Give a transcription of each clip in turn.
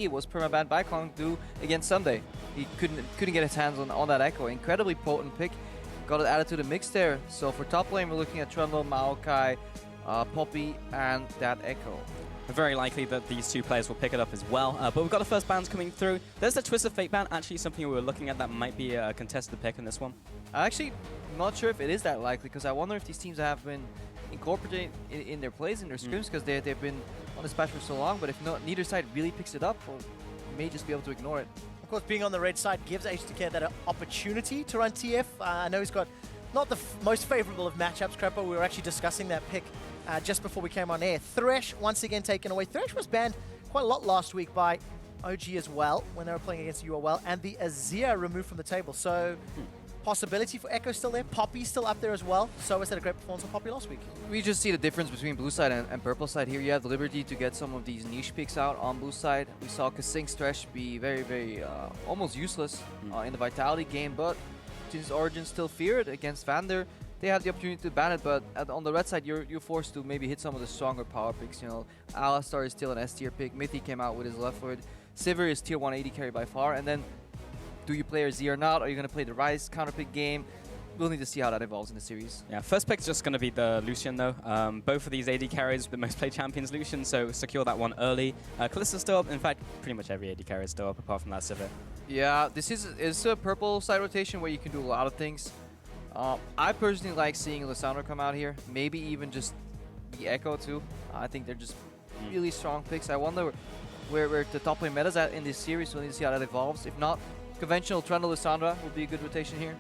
He was permabanned by Kongdu against Sunday. He couldn't get his hands on that Ekko. Incredibly potent pick. Got it added to the mix there. So for top lane, we're looking at Trundle, Maokai, Poppy, and that Ekko. Very likely that these two players will pick it up as well. But we've got the first bans coming through. There's the Twist of Fate ban, actually something we were looking at that might be a contested pick in this one. I'm actually not sure if it is that likely, because I wonder if these teams have been incorporated in their plays, in their scrims, because they've been on this patch for so long. But if not, neither side really picks it up, or may just be able to ignore it. Of course, being on the red side gives H2K that opportunity to run TF. I know he's got not the most favorable of matchups, Krepo. We were actually discussing that pick just before we came on air. Thresh once again taken away. Thresh was banned quite a lot last week by OG as well when they were playing against UOL, and the Azir removed from the table. So possibility for Ekko still there. Poppy still up there as well. Soaz had a great performance on Poppy last week. We just see the difference between blue side and purple side here. You have the liberty to get some of these niche picks out on blue side. We saw Kasink's Thresh be very, almost useless in the Vitality game, but since Origen still feared against Vander, they had the opportunity to ban it. But on the red side, you're forced to maybe hit some of the stronger power picks. You know, Alistar is still an S tier pick. Mithy came out with his left foot. Sivir is tier 180 carry by far. And then, do you play Z or not? Are you going to play the Rise counter pick game? We'll need to see how that evolves in the series. Yeah, first pick's just going to be the Lucian though. Both of these AD carries, the most played champions Lucian, so secure that one early. Kalista's still up. In fact, pretty much every AD carry is still up apart from that Sivir. Yeah, this is a purple side rotation where you can do a lot of things. I personally like seeing Lissandra come out here. Maybe even just the Ekko too. I think they're just really strong picks. I wonder where the top lane meta's at in this series. We'll need to see how that evolves. If not, conventional Trundle Lissandra will be a good rotation here.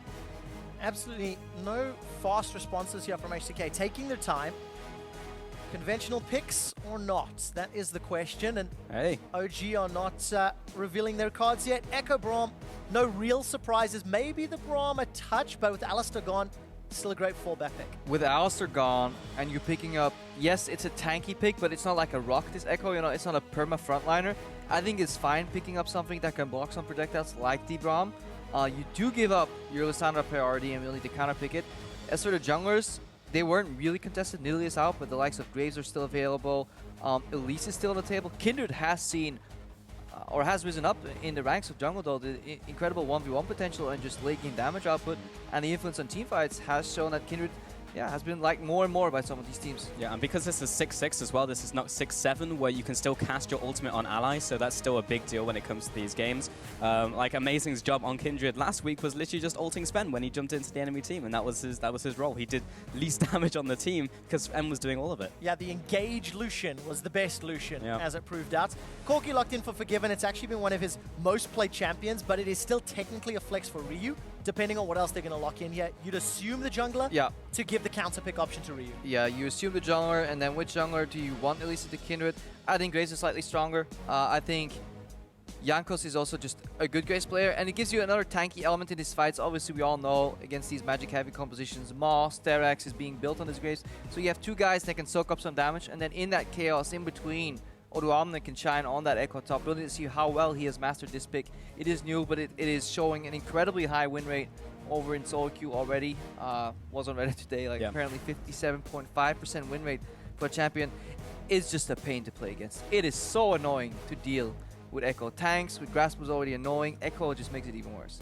Absolutely no fast responses here from H2K. Taking their time. Conventional picks or not? That is the question. And hey, OG are not revealing their cards yet. Ekko, Braum, no real surprises. Maybe the Braum a touch, but with Alistar gone, still a great fallback pick. With Alistar gone and you picking up, yes, it's a tanky pick, but it's not like a rock, this Ekko, you know, it's not a perma frontliner. I think it's fine picking up something that can block some projectiles like the Braum. You do give up your Lissandra priority and we'll need to counter pick it. As for the junglers, they weren't really contested. Nidalee is out, but the likes of Graves are still available. Elise is still on the table. Kindred has seen, or has risen up in the ranks of jungle though. The incredible 1v1 potential and just late game damage output and the influence on teamfights has shown that Kindred has been liked more and more by some of these teams. Yeah, and because this is 6-6 as well, this is not 6-7 where you can still cast your ultimate on allies, so that's still a big deal when it comes to these games. Like Amazing's job on Kindred last week was literally just ulting Zven when he jumped into the enemy team, and that was his role. He did least damage on the team because Zven was doing all of it. Yeah, the engaged Lucian was the best Lucian, as it proved out. Corki locked in for Forgiven. It's actually been one of his most played champions, but it is still technically a flex for Ryu, depending on what else they're going to lock in here. You'd assume the jungler to give the counter pick option to Ryu. Yeah, you assume the jungler, and then which jungler do you want Elise to Kindred? I think Graves is slightly stronger. I think Jankos is also just a good Graves player, and it gives you another tanky element in his fights. Obviously, we all know against these magic-heavy compositions, Moss, Terax is being built on this Graves. So you have two guys that can soak up some damage, and then in that chaos in between, Odoamne can shine on that Ekko top. Really to see how well he has mastered this pick. It is new, but it is showing an incredibly high win rate over in solo queue already. Was on Reddit today, like apparently 57.5% win rate for a champion. It's just a pain to play against. It is so annoying to deal with Ekko. Tanks with Grasp was already annoying. Ekko just makes it even worse.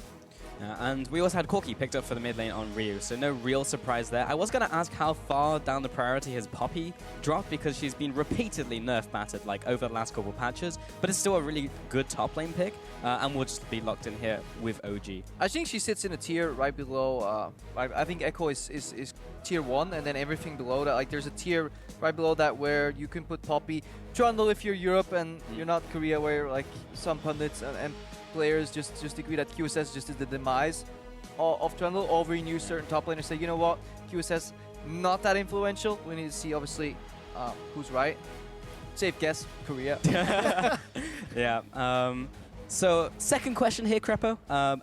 And we also had Corki picked up for the mid lane on Ryu, so no real surprise there. I was going to ask how far down the priority has Poppy dropped because she's been repeatedly nerf battered like over the last couple patches, but it's still a really good top lane pick, and we'll just be locked in here with OG. I think she sits in a tier right below, I think Ekko is tier 1, and then everything below that, like there's a tier right below that where you can put Poppy, Trundle if you're Europe and you're not Korea, where like some pundits and players just agree that QSS just is the demise of Trundle. Over in you, certain top laners say, you know what, QSS not that influential. We need to see obviously who's right. Safe guess, Korea. Yeah. So second question here, Krepo.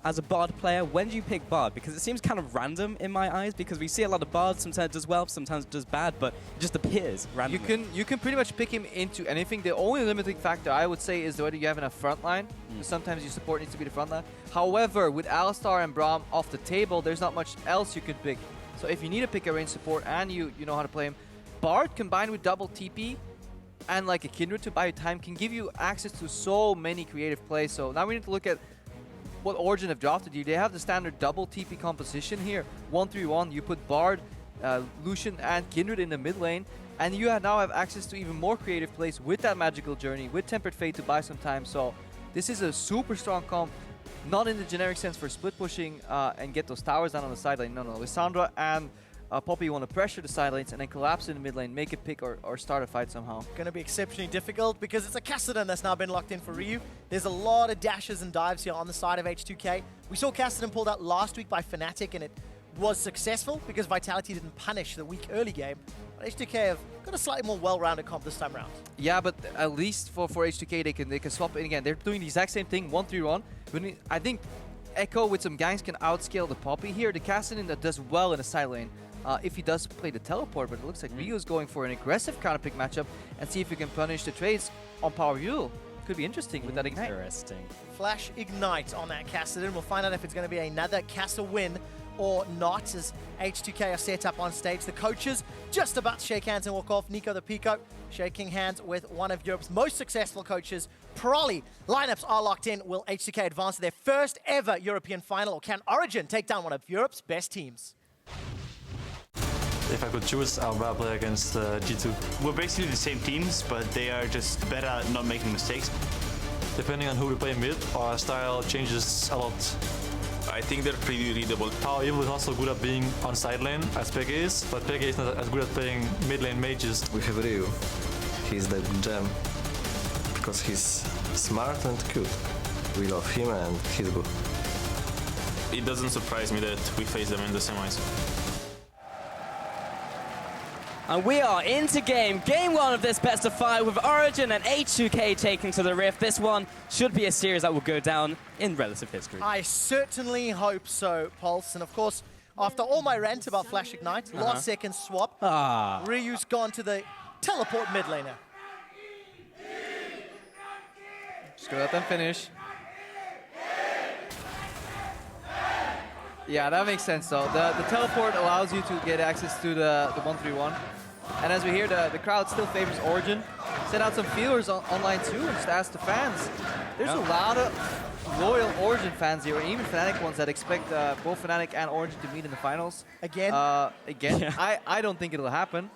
As a Bard player, when do you pick Bard? Because it seems kind of random in my eyes, because we see a lot of Bards, sometimes it does well, sometimes it does bad, but it just appears randomly. You can pretty much pick him into anything. The only limiting factor I would say is whether you have enough front line. Sometimes your support needs to be the front line. However, with Alistar and Braum off the table, there's not much else you could pick. So if you need to pick a range support and you know how to play him, Bard combined with double TP and like a Kindred to buy you time can give you access to so many creative plays. So now we need to look at what Origen have drafted you. They have the standard double TP composition here. 1-3-1, you put Bard, Lucian and Kindred in the mid lane, and you now have access to even more creative plays with that Magical Journey, with Tempered Fate to buy some time. So this is a super strong comp, not in the generic sense for split pushing and get those towers down on the side lane. No, Lissandra and Poppy want to pressure the side lanes and then collapse in the mid lane, make a pick or start a fight somehow. Going to be exceptionally difficult because it's a Kassadin that's now been locked in for Ryu. There's a lot of dashes and dives here on the side of H2K. We saw Kassadin pulled out last week by Fnatic and it was successful because Vitality didn't punish the weak early game. But H2K have got a slightly more well-rounded comp this time around. Yeah, but at least for H2K they can swap it again. They're doing the exact same thing, 1-3-1. I think Ekko with some ganks can outscale the Poppy here. The Kassadin that does well in the side lane. If he does play the teleport, but it looks like Ryu is going for an aggressive counter pick matchup and see if he can punish the trades on PowerOfEvil. Could be interesting with that Ignite. Interesting. Flash Ignite on that Kassadin. We'll find out if it's going to be another Kassa win or not as H2K are set up on stage. The coaches just about to shake hands and walk off. Nico the Pico shaking hands with one of Europe's most successful coaches, Prolly. Lineups are locked in. Will H2K advance to their first ever European final, or can Origen take down one of Europe's best teams? If I could choose, I would rather play against G2. We're basically the same teams, but they are just better at not making mistakes. Depending on who we play mid, our style changes a lot. I think they're pretty readable. PowerOfEvil is also good at being on side lane, as Pege is, but Pege is not as good at playing mid lane mages. We have Ryu. He's the gem, because he's smart and cute. We love him and he's good. It doesn't surprise me that we face them in the semis. And we are into game 1 of this best of 5 with Origen and H2K taking to the Rift. This one should be a series that will go down in relative history. I certainly hope so, Pulse. And of course, after all my rant about Flash Ignite, last second swap, Ryu's gone to the teleport mid laner. Just go out and finish. Yeah, that makes sense though. The teleport allows you to get access to the 1-3-1. And as we hear, the crowd still favors Origen. Send out some feelers online too and just ask the fans. There's a lot of loyal Origen fans here, or even Fnatic ones that expect both Fnatic and Origen to meet in the finals. Again? Again. Yeah. I don't think it'll happen.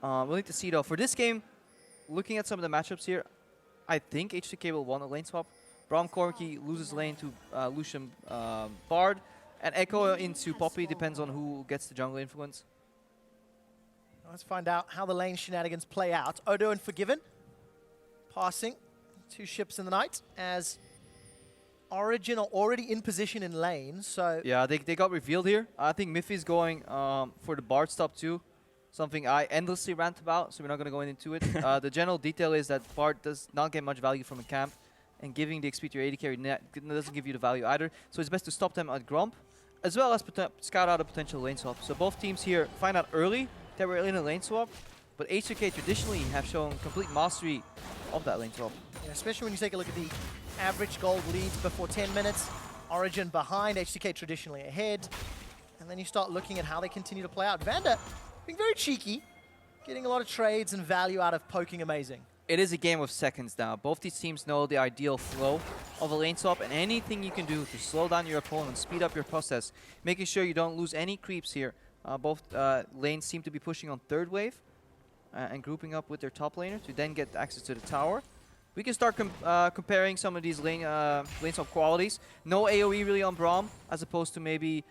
We'll need to see though. For this game, looking at some of the matchups here, I think H2K will want a lane swap. Braum Corki loses lane to Lucian Bard. And Ekko into Poppy, depends on who gets the jungle influence. Let's find out how the lane shenanigans play out. Odo and Forgiven passing 2 ships in the night as Origen are already in position in lane, so... Yeah, they got revealed here. I think Mithy's going for the Bard stop too. Something I endlessly rant about, so we're not going to go into it. The general detail is that Bard does not get much value from a camp, and giving the XP to your AD carry doesn't give you the value either. So it's best to stop them at Gromp, as well as scout out a potential lane swap. So both teams here find out early that we're in a lane swap, but H2K traditionally have shown complete mastery of that lane swap. Yeah, especially when you take a look at the average gold leads before 10 minutes. Origen behind, H2K traditionally ahead. And then you start looking at how they continue to play out. Vander being very cheeky, getting a lot of trades and value out of poking amazing. It is a game of seconds now. Both these teams know the ideal flow of a lane swap, and anything you can do to slow down your opponent, speed up your process, making sure you don't lose any creeps here. Both lanes seem to be pushing on third wave and grouping up with their top laner to then get access to the tower. We can start comparing some of these lane swap qualities. No AoE really on Braum, as opposed to maybe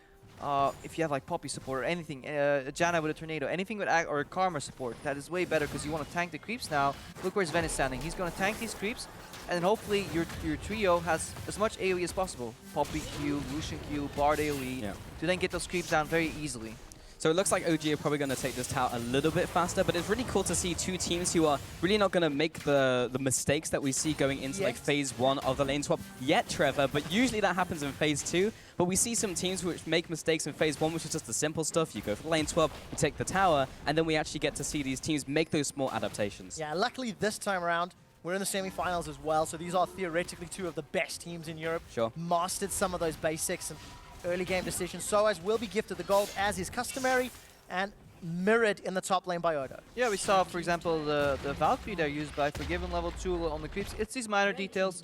if you have like Poppy support or anything, Janna with a tornado, anything with or Karma support, that is way better because you want to tank the creeps now. Look where Zven is standing. He's going to tank these creeps, and hopefully your trio has as much AoE as possible. Poppy Q, Lucian Q, Bard AoE, to then get those creeps down very easily. So it looks like OG are probably going to take this tower a little bit faster, but it's really cool to see 2 teams who are really not going to make the mistakes that we see going into like phase 1 of the lane swap yet, Trevor, but usually that happens in phase 2. But we see some teams which make mistakes in phase 1, which is just the simple stuff. You go for the lane swap, you take the tower, and then we actually get to see these teams make those small adaptations. Yeah, luckily this time around, we're in the semi-finals as well, so these are theoretically 2 of the best teams in Europe. Sure. Mastered some of those basics and early game decisions. Soaz will be gifted the gold as is customary, and mirrored in the top lane by Odo. Yeah, we saw, for example, the Valkyrie there used by Forgiven level 2 on the creeps. It's these minor details.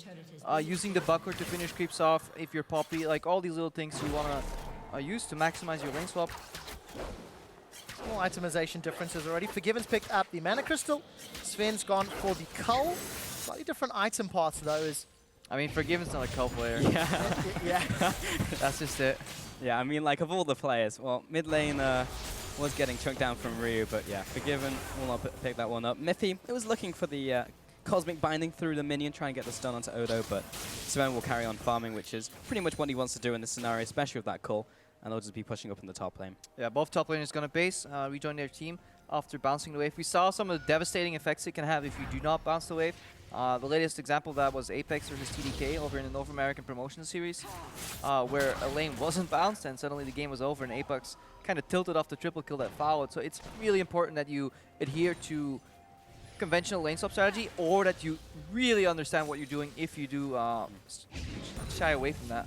Using the buckler to finish creeps off if you're Poppy, like all these little things you want to use to maximize your lane swap. Small itemization differences already. Forgiven's picked up the Mana Crystal. Zven's gone for the Cull. Slightly different item paths though. Is I mean, Forgiven's not a Cull player. Yeah. yeah. That's just it. Yeah, I mean, like, of all the players, well, mid lane was getting chunked down from Ryu, but yeah, Forgiven will not pick that one up. Mithy, it was looking for the Cosmic Binding through the minion, try and get the stun onto Odo, but Zven will carry on farming, which is pretty much what he wants to do in this scenario, especially with that call, and they'll just be pushing up in the top lane. Yeah, both top laners going to base, rejoin their team after bouncing the wave. We saw some of the devastating effects it can have if you do not bounce the wave. The latest example of that was Apex versus TDK over in the North American Promotion Series, where a lane wasn't bounced and suddenly the game was over and Apex kind of tilted off the triple kill that followed. So it's really important that you adhere to conventional lane swap strategy, or that you really understand what you're doing if you do shy away from that.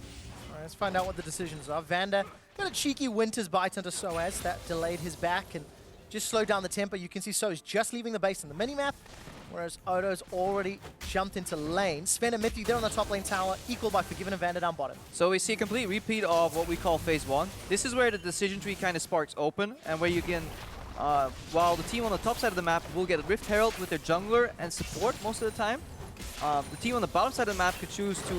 All right, let's find out what the decisions are. Vander got a cheeky Winter's Bite onto Soaz that delayed his back and just slowed down the tempo. You can see Soaz just leaving the base in the minimap, whereas Odo's already jumped into lane. Zven and Mithy, they're on the top lane tower, equal by Forgiven and Vander down bottom. So we see a complete repeat of what we call phase 1. This is where the decision tree kind of sparks open, and where you can, while the team on the top side of the map will get Rift Herald with their jungler and support most of the time, the team on the bottom side of the map could choose to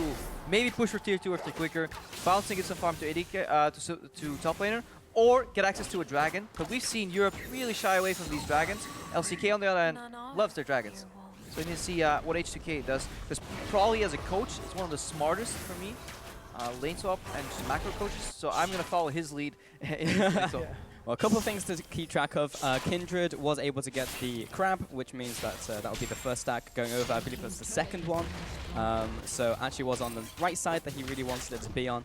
maybe push for tier 2 if they're quicker, bounce and get some farm to AD to top laner, or get access to a dragon. But we've seen Europe really shy away from these dragons. LCK on the other hand loves their dragons. So we need to see what H2K does, because probably as a coach, it's one of the smartest for me, lane swap and just macro coaches. So I'm going to follow his lead. Well, a couple of things to keep track of. Kindred was able to get the crab, which means that that will be the first stack going over. I believe that's the second one. So actually was on the right side that he really wanted it to be on.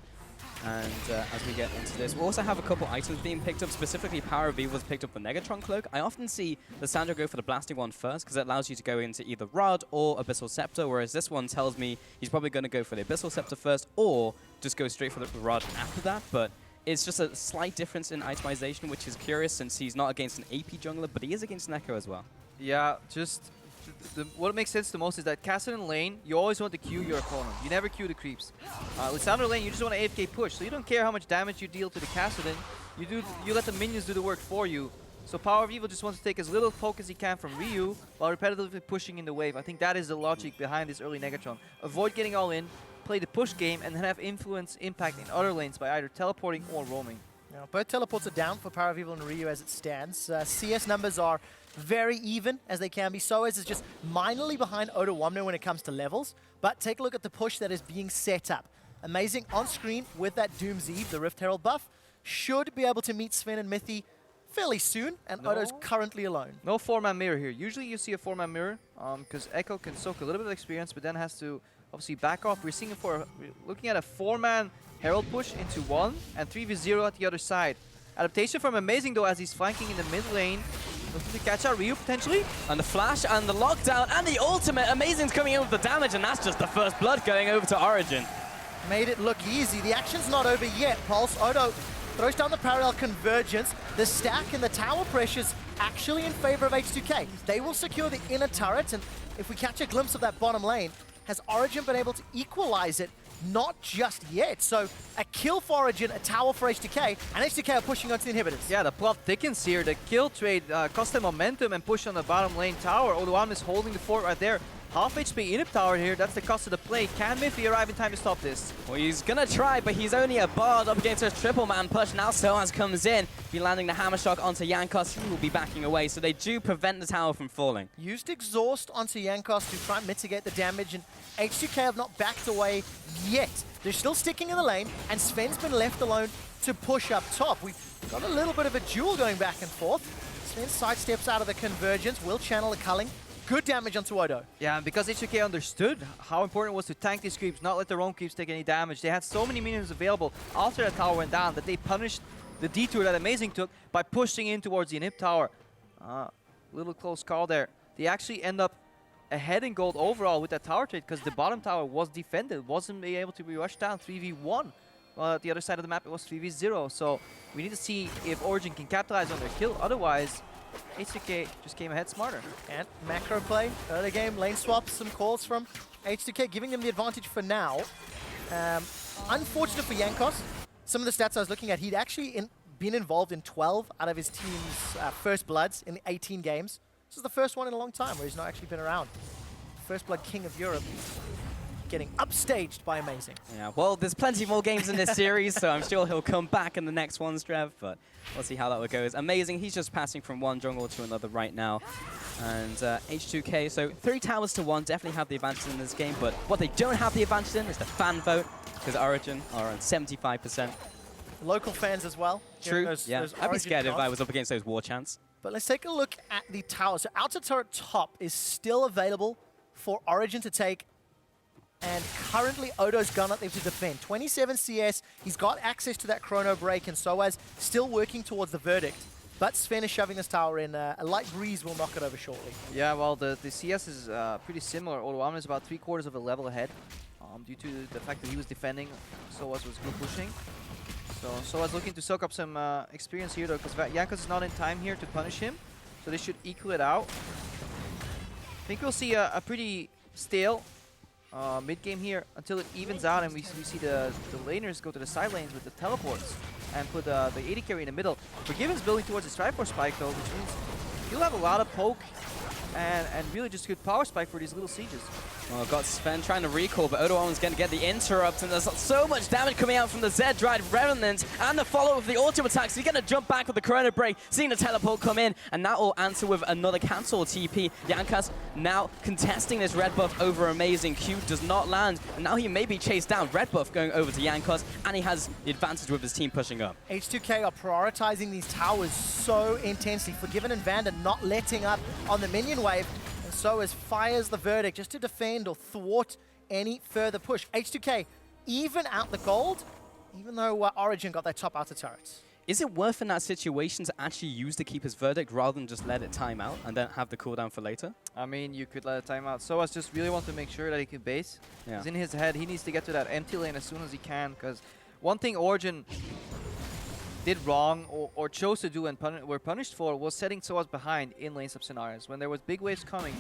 And as we get into this, we'll also have a couple items being picked up. Specifically, PowerOfEvil was picked up the Negatron Cloak. I often see Lissandra go for the blasting one first, because it allows you to go into either Rod or Abyssal Scepter, whereas this one tells me he's probably going to go for the Abyssal Scepter first, or just go straight for the Rod after that. But it's just a slight difference in itemization, which is curious since he's not against an AP jungler, but he is against an Ekko as well. Yeah, just what makes sense the most is that Kassadin lane, you always want to queue your opponent. You never queue the creeps. Lissandra lane, you just want to AFK push, so you don't care how much damage you deal to the Kassadin. You let the minions do the work for you. So PowerOfEvil just wants to take as little poke as he can from Ryu while repetitively pushing in the wave. I think that is the logic behind this early Negatron. Avoid getting all in, play the push game, and then have influence impact in other lanes by either teleporting or roaming. Now, both teleports are down for PowerOfEvil and Ryu as it stands. CS numbers are very even as they can be. Soaz is just minorly behind Odoamne when it comes to levels, but take a look at the push that is being set up. Amazing on screen with that Doom's Eve, the Rift Herald buff. Should be able to meet Zven and Mithy fairly soon, and Odo's currently alone. No 4-man mirror here. Usually you see a 4-man mirror because Ekko can soak a little bit of experience, but then has to obviously back off. We're seeing looking at a 4-man Herald push into 1 and 3v0 at the other side. Adaptation from Amazing though, as he's flanking in the mid lane. Looking to catch out Ryu potentially. And the flash and the lockdown and the ultimate. Amazing's coming in with the damage, and that's just the first blood going over to Origen. Made it look easy. The action's not over yet, Pulse. Odo throws down the parallel convergence. The stack and the tower pressure's actually in favor of H2K. They will secure the inner turret, and if we catch a glimpse of that bottom lane, has Origen been able to equalize it? Not just yet. So a kill for Origen, a tower for H2K, and H2K are pushing onto the inhibitors. Yeah, the plot thickens here. The kill trade cost them momentum and push on the bottom lane tower. Odoamne is holding the fort right there. Half HP inhib tower here, that's the cost of the play. Can Mithy arrive in time to stop this? Well, he's gonna try, but he's only a bard up against a triple man push. Now Soaz comes in, be landing the hammer shock onto Jankos. He will be backing away, so they do prevent the tower from falling. Used exhaust onto Jankos to try and mitigate the damage, and H2K have not backed away yet. They're still sticking in the lane, and Sven's been left alone to push up top. We've got a little bit of a duel going back and forth. Sven sidesteps out of the convergence, will channel the culling. Good damage onto Odo. Yeah, and because H2K understood how important it was to tank these creeps, not let their own creeps take any damage, they had so many minions available after that tower went down that they punished the detour that Amazing took by pushing in towards the inhib tower. Little close call there. They actually end up ahead in gold overall with that tower trade because the bottom tower was defended, wasn't able to be rushed down 3v1. the other side of the map, it was 3v0. So we need to see if Origen can capitalize on their kill. Otherwise, H2K just came ahead smarter. And macro play, early game, lane swaps, some calls from H2K, giving them the advantage for now. Unfortunate for Jankos. Some of the stats I was looking at, he'd actually been involved in 12 out of his team's first bloods in the 18 games. This is the first one in a long time where he's not actually been around. First blood king of Europe, getting upstaged by Amazing. Yeah, well, there's plenty more games in this series, so I'm sure he'll come back in the next ones, Trev, but we'll see how that goes. Amazing, he's just passing from one jungle to another right now. And H2K, so 3 towers to 1, definitely have the advantage in this game, but what they don't have the advantage in is the fan vote, because Origen are on 75%. Local fans as well. True, Those I'd be Origin scared if gods. I was up against those war chants. But let's take a look at the tower. So outer turret top is still available for Origen to take. And currently Odo's gun up there to defend. 27 CS, he's got access to that chrono break, and Soaz still working towards the verdict. But Zven is shoving this tower in. A light breeze will knock it over shortly. Yeah, well, the CS is pretty similar. Odoamne is about 3/4 of a level ahead due to the fact that he was defending. Soaz was good pushing. So Soaz looking to soak up some experience here, though, because Jankos is not in time here to punish him. So they should equal it out. I think we'll see a pretty stale mid-game here until it evens out and we see the laners go to the side lanes with the teleports and put the AD carry in the middle. Forgiven's building towards the Triforce spike, though, which means you'll have a lot of poke and really just good power spike for these little sieges. Well, I've got Zven trying to recall, but Odoamne's going to get the interrupt, and there's so much damage coming out from the Z-Dried Revenant and the follow of the auto attack, so he's going to jump back with the Chrono Break, seeing the teleport come in, and that will answer with another cancel TP. Jankos now contesting this red buff over Amazing. Q does not land, and now he may be chased down. Red buff going over to Jankos, and he has the advantage with his team pushing up. H2K are prioritizing these towers so intensely. Forgiven and Vander not letting up on the minion wave. And Soaz fires the verdict just to defend or thwart any further push. H2K even out the gold, even though Origen got their top outer turrets. Is it worth in that situation to actually use the Keeper's Verdict rather than just let it time out and then have the cooldown for later? I mean, you could let it time out. Soaz just really wants to make sure that he can base. Yeah. Because in his head, he needs to get to that empty lane as soon as he can. Because one thing Origen did wrong or chose to do and were punished for was setting Soaz behind in lane sub scenarios. When there was big waves coming,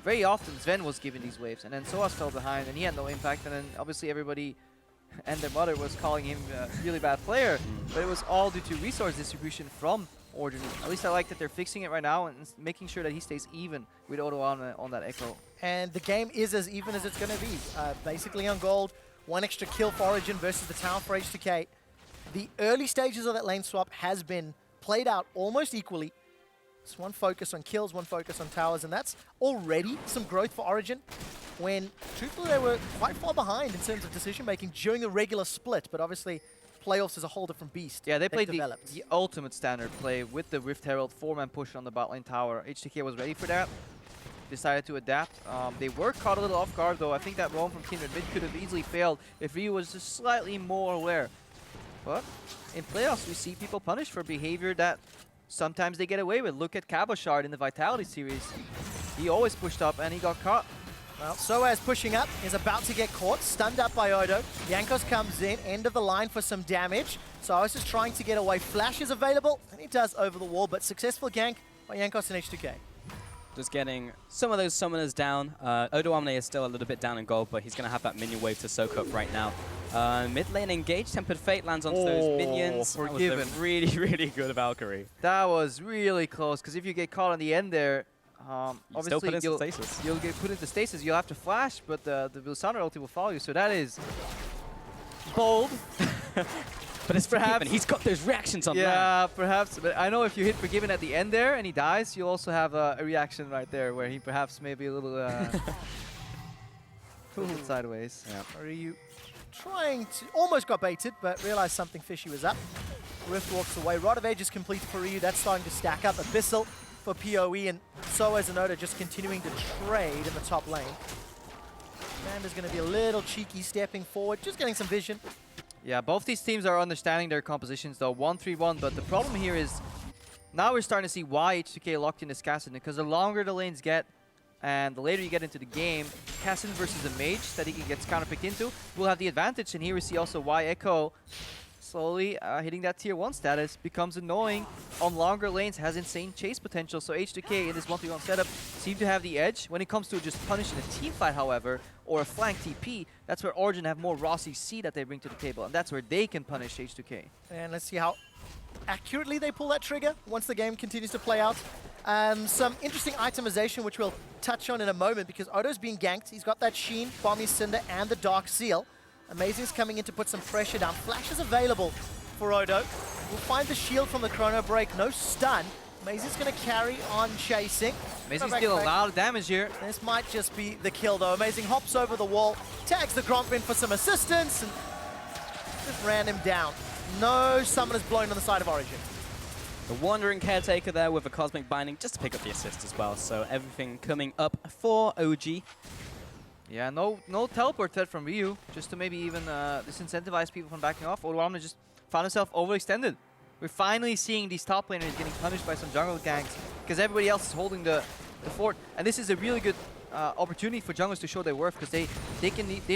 very often Zven was given these waves, and then Soaz fell behind and he had no impact, and then obviously everybody and their mother was calling him a really bad player, but it was all due to resource distribution from Origen. At least I like that they're fixing it right now and making sure that he stays even with Odoamne on that Ekko. And the game is as even as it's going to be. Basically on gold, one extra kill for Origen versus the tower for H2K. The early stages of that lane swap has been played out almost equally. It's one focus on kills, one focus on towers, and that's already some growth for Origen, when truthfully they were quite far behind in terms of decision-making during the regular split, but obviously playoffs is a whole different beast. Yeah, they played the ultimate standard play with the Rift Herald 4-man push on the bot lane tower. H2K was ready for that, decided to adapt. They were caught a little off guard, though. I think that roam from Kindred mid could have easily failed if Ryu was just slightly more aware. But in playoffs, we see people punished for behavior that sometimes they get away with. Look at Cabochard in the Vitality series. He always pushed up and he got caught. Well, Soaz pushing up is about to get caught, stunned up by Odo. Jankos comes in, end of the line for some damage. Soaz is trying to get away. Flash is available, and he does over the wall, but successful gank by Jankos and H2K. Just getting some of those summoners down. Odoamne is still a little bit down in gold, but he's going to have that minion wave to soak up right now. Mid lane engaged, Tempered Fate lands onto those minions. Forgiven. That was a really, really good Valkyrie. That was really close, because if you get caught on the end there, obviously you'll get put into stasis. You'll have to flash, but the Lissandra ulti will follow you. So that is bold. But it's Forgiven. He's got those reactions on that. Yeah, perhaps. But I know if you hit Forgiven at the end there and he dies, you'll also have a reaction right there where he perhaps may be a little sideways. Yeah. Are you trying to... Almost got baited, but realized something fishy was up. Rift walks away. Rod of Age is complete for Ryu. That's starting to stack up. Abyssal for PoE, and Soaz and Oda just continuing to trade in the top lane. Vander's going to be a little cheeky stepping forward, just getting some vision. Yeah, both these teams are understanding their compositions, though. 1-3-1, but the problem here is now we're starting to see why H2K locked in this Kassadin, because the longer the lanes get And the later you get into the game, Kassadin versus a mage that he gets counterpicked into will have the advantage. And here we see also why Ekko slowly hitting that tier 1 status becomes annoying on longer lanes, has insane chase potential. So H2K in this 1v1 setup seem to have the edge. When it comes to just punishing a team fight, however, or a flank TP, that's where Origen have more raw CC that they bring to the table, and that's where they can punish H2K. And let's see how accurately they pull that trigger once the game continues to play out. Some interesting itemization, which we'll touch on in a moment, because Odo's being ganked. He's got that Sheen, Bomby Cinder, and the Dark Seal. Amazing's coming in to put some pressure down. Flash is available for Odo. We'll find the shield from the Chrono Break. No stun. Amazing's going to carry on chasing. Amazing's dealing a lot of damage here. This might just be the kill, though. Amazing hops over the wall, tags the Gromp in for some assistance, and just ran him down. No summoners blown on the side of Origen. The Wandering Caretaker there with a Cosmic Binding just to pick up the assist as well. So everything coming up for OG. Yeah, no teleport threat from Ryu, just to maybe even disincentivize people from backing off. Odoamne just found himself overextended. We're finally seeing these top laners getting punished by some jungle ganks because everybody else is holding the fort. And this is a really good opportunity for junglers to show their worth, because they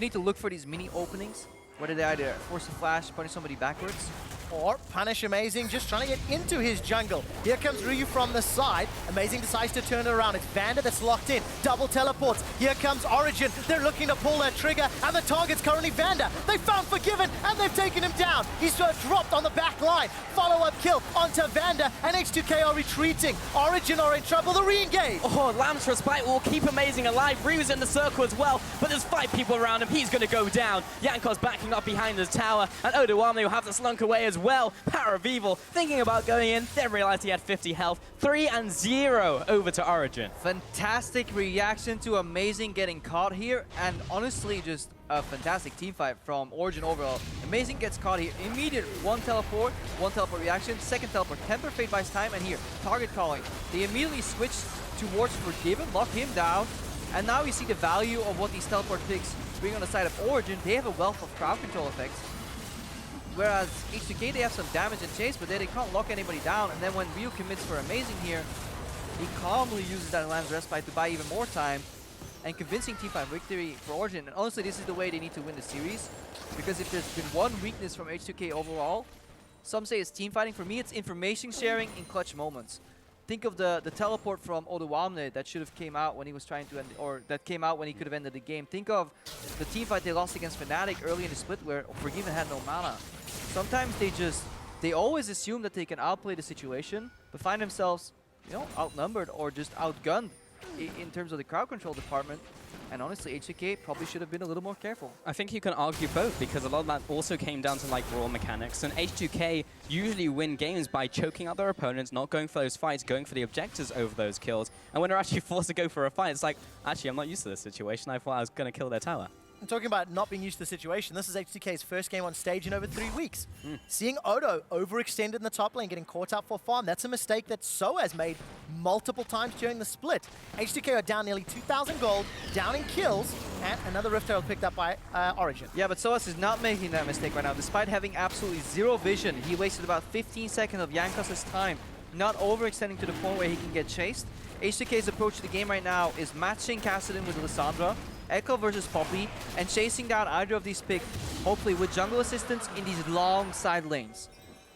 need to look for these mini openings, whether they either force a flash, punish somebody backwards, or punish Amazing, just trying to get into his jungle. Here comes Ryu from the side. Amazing decides to turn it around. It's Vander that's locked in. Double teleports. Here comes Origen. They're looking to pull that trigger, and the target's currently Vander. They found Forgiven, and they've taken him down. He's dropped on the back line. Follow-up kill onto Vander, and H2K are retreating. Origen are in trouble. The re-engage. Oh, Lamb's Respite will keep Amazing alive. Ryu's in the circle as well, but there's 5 people around him. He's going to go down. Jankos backing up behind the tower, and Odoamne will have to slunk away as well. PowerOfEvil thinking about going in, then realized he had 50 health. 3-0 over to Origen. Fantastic reaction to Amazing getting caught here, and honestly just a fantastic team fight from Origen overall. Amazing gets caught here, immediate one teleport reaction, second teleport, Temper Fate buys time, and here, target calling. They immediately switch towards Forgiven, lock him down, and now we see the value of what these teleport picks bring on the side of Origen. They have a wealth of crowd control effects. Whereas H2K, they have some damage and chase, but they can't lock anybody down. And then when Ryu commits for Amazing here, he calmly uses that Lamb's Respite to buy even more time, and convincing teamfight victory for Origen. And honestly, this is the way they need to win the series, because if there's been one weakness from H2K overall, some say it's team fighting. For me, it's information sharing in clutch moments. Think of the teleport from Odoamne that should have came out when he was trying to end, or that came out when he could have ended the game. Think of the team fight they lost against Fnatic early in the split where Forgiven had no mana. Sometimes they always assume that they can outplay the situation, but find themselves, you know, outnumbered or just outgunned in terms of the crowd control department. And honestly, H2K probably should have been a little more careful. I think you can argue both, because a lot of that also came down to like raw mechanics. And H2K usually win games by choking out their opponents, not going for those fights, going for the objectives over those kills. And when they're actually forced to go for a fight, it's like, actually, I'm not used to this situation. I thought I was going to kill their tower. I'm talking about not being used to the situation. This is H2K's first game on stage in over 3 weeks. Seeing Odo overextended in the top lane, getting caught up for farm, that's a mistake that Soaz made multiple times during the split. H2K are down nearly 2,000 gold, down in kills, and another Rift Herald picked up by Origen. Yeah, but Soaz is not making that mistake right now. Despite having absolutely zero vision, he wasted about 15 seconds of Jankos' time, not overextending to the point where he can get chased. H2K's approach to the game right now is matching Kassadin with Lissandra, Ekko versus Poppy, and chasing down either of these picks, hopefully with jungle assistance in these long side lanes.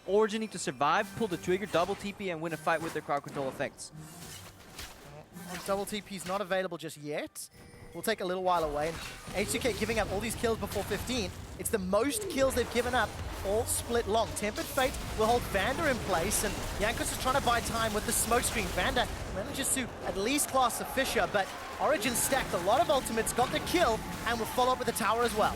Origen need to survive, pull the trigger, double TP, and win a fight with their crowd control effects. Double TP's not available just yet. Will take a little while away. And H2K giving up all these kills before 15. It's the most kills they've given up all split long. Tempered Fate will hold Vander in place, and Jankos is trying to buy time with the smoke screen. Vander manages to at least class the Fisher, but Origen stacked a lot of ultimates, got the kill, and will follow up with the tower as well.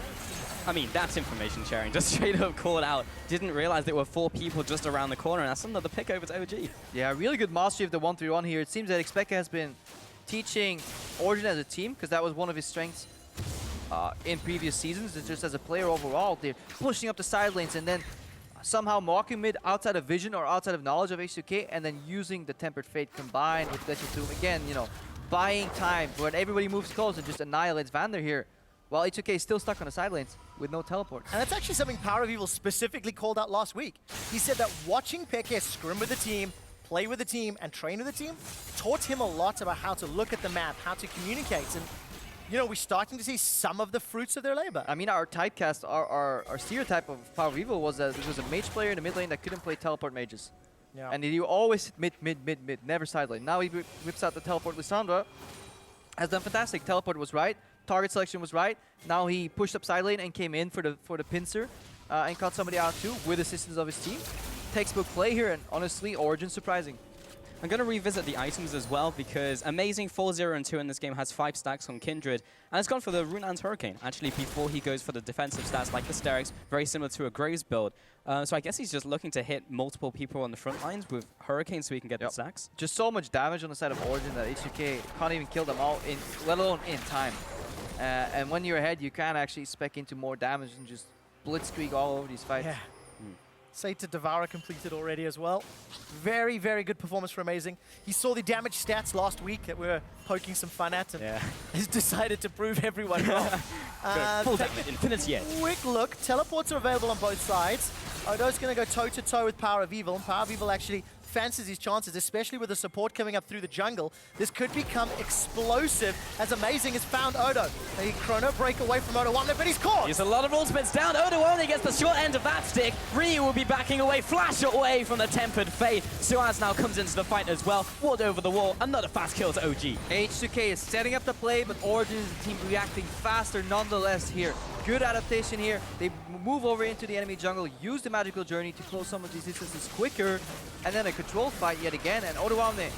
I mean, that's information sharing. Just straight up called out. Didn't realize there were 4 people just around the corner, and that's another pick over to OG. Yeah, really good mastery of the 1-3-1 here. It seems that Xpeka has been teaching Origen as a team, because that was one of his strengths in previous seasons, and just as a player overall. They're pushing up the side lanes and then somehow marking mid outside of vision or outside of knowledge of H2K, and then using the Tempered Fate combined with Glitch of Doom. Again, you know, buying time when everybody moves close and just annihilates Vander here, while H2K is still stuck on the side lanes with no teleport. And that's actually something PowerOfEvil specifically called out last week. He said that watching Peke scrim with the team, play with the team and train with the team, taught him a lot about how to look at the map, how to communicate. And, you know, we're starting to see some of the fruits of their labor. I mean, our typecast, our stereotype of PowerOfEvil was that it was a mage player in the mid lane that couldn't play teleport mages. Yeah. And he always mid, never side lane. Now he whips out the teleport. Lissandra has done fantastic. Teleport was right. Target selection was right. Now he pushed up side lane and came in for the pincer and caught somebody out too with assistance of his team. Textbook play here, and honestly, Origen surprising. I'm going to revisit the items as well, because amazing 4-0 and 2 in this game has 5 stacks on Kindred, and has gone for the Runeland's Hurricane, actually, before he goes for the defensive stats like the Sterix, very similar to a Graves build. So I guess he's just looking to hit multiple people on the front lines with Hurricane so he can get the stacks. Just so much damage on the side of Origen that H2K can't even kill them all, let alone in time. And when you're ahead, you can actually spec into more damage and just blitzkrieg all over these fights. Yeah. Sate to Devourer completed already as well. Very, very good performance for Amazing. He saw the damage stats last week that we were poking some fun at, and has decided to prove everyone wrong. Full damage, Infinity Edge. Quick look, teleports are available on both sides. Odo's going to go toe-to-toe with PowerOfEvil, and PowerOfEvil actually fancies his chances, especially with the support coming up through the jungle. This could become explosive as Amazing has found Odo. A chrono break away from Odoamne, but he's caught! He's a lot of ultimates down. Odoamne gets the short end of that stick. Ryu will be backing away, flash away from the Tempered Fate. Soaz now comes into the fight as well. Ward over the wall, another fast kill to OG. H2K is setting up the play, but Origen is the team reacting faster nonetheless here. Good adaptation here. They move over into the enemy jungle, use the magical journey to close some of these distances quicker, and then a control fight yet again. And Odoamne,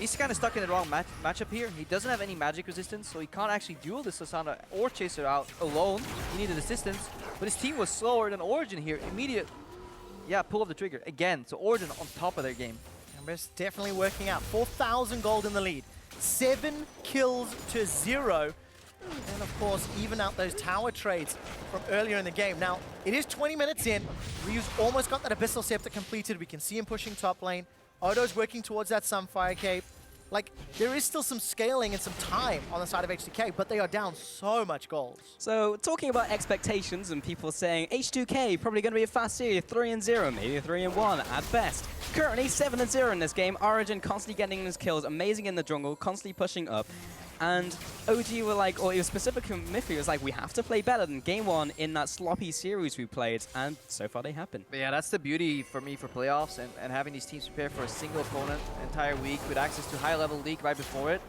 he's kind of stuck in the wrong matchup here. He doesn't have any magic resistance, so he can't actually duel this Lissandra or chase her out alone. He needed assistance, but his team was slower than Origen here. Immediate, pull of the trigger again. So Origen on top of their game. And it's definitely working out. 4,000 gold in the lead. 7 kills to 0. And of course, even out those tower trades from earlier in the game. Now, it is 20 minutes in. Ryu's almost got that Abyssal Scepter completed. We can see him pushing top lane. Odo's working towards that Sunfire Cape. Like, there is still some scaling and some time on the side of H2K, but they are down so much gold. So, talking about expectations and people saying H2K probably going to be a fast series, 3-0, maybe 3-1 at best. Currently 7-0 in this game. Origen constantly getting his kills, amazing in the jungle, constantly pushing up. And OG were like, or it was specifically Mithy was like, we have to play better than game 1 in that sloppy series we played, and so far they have been. But yeah, that's the beauty for me for playoffs and having these teams prepare for a single opponent entire week with access to high-level league right before it.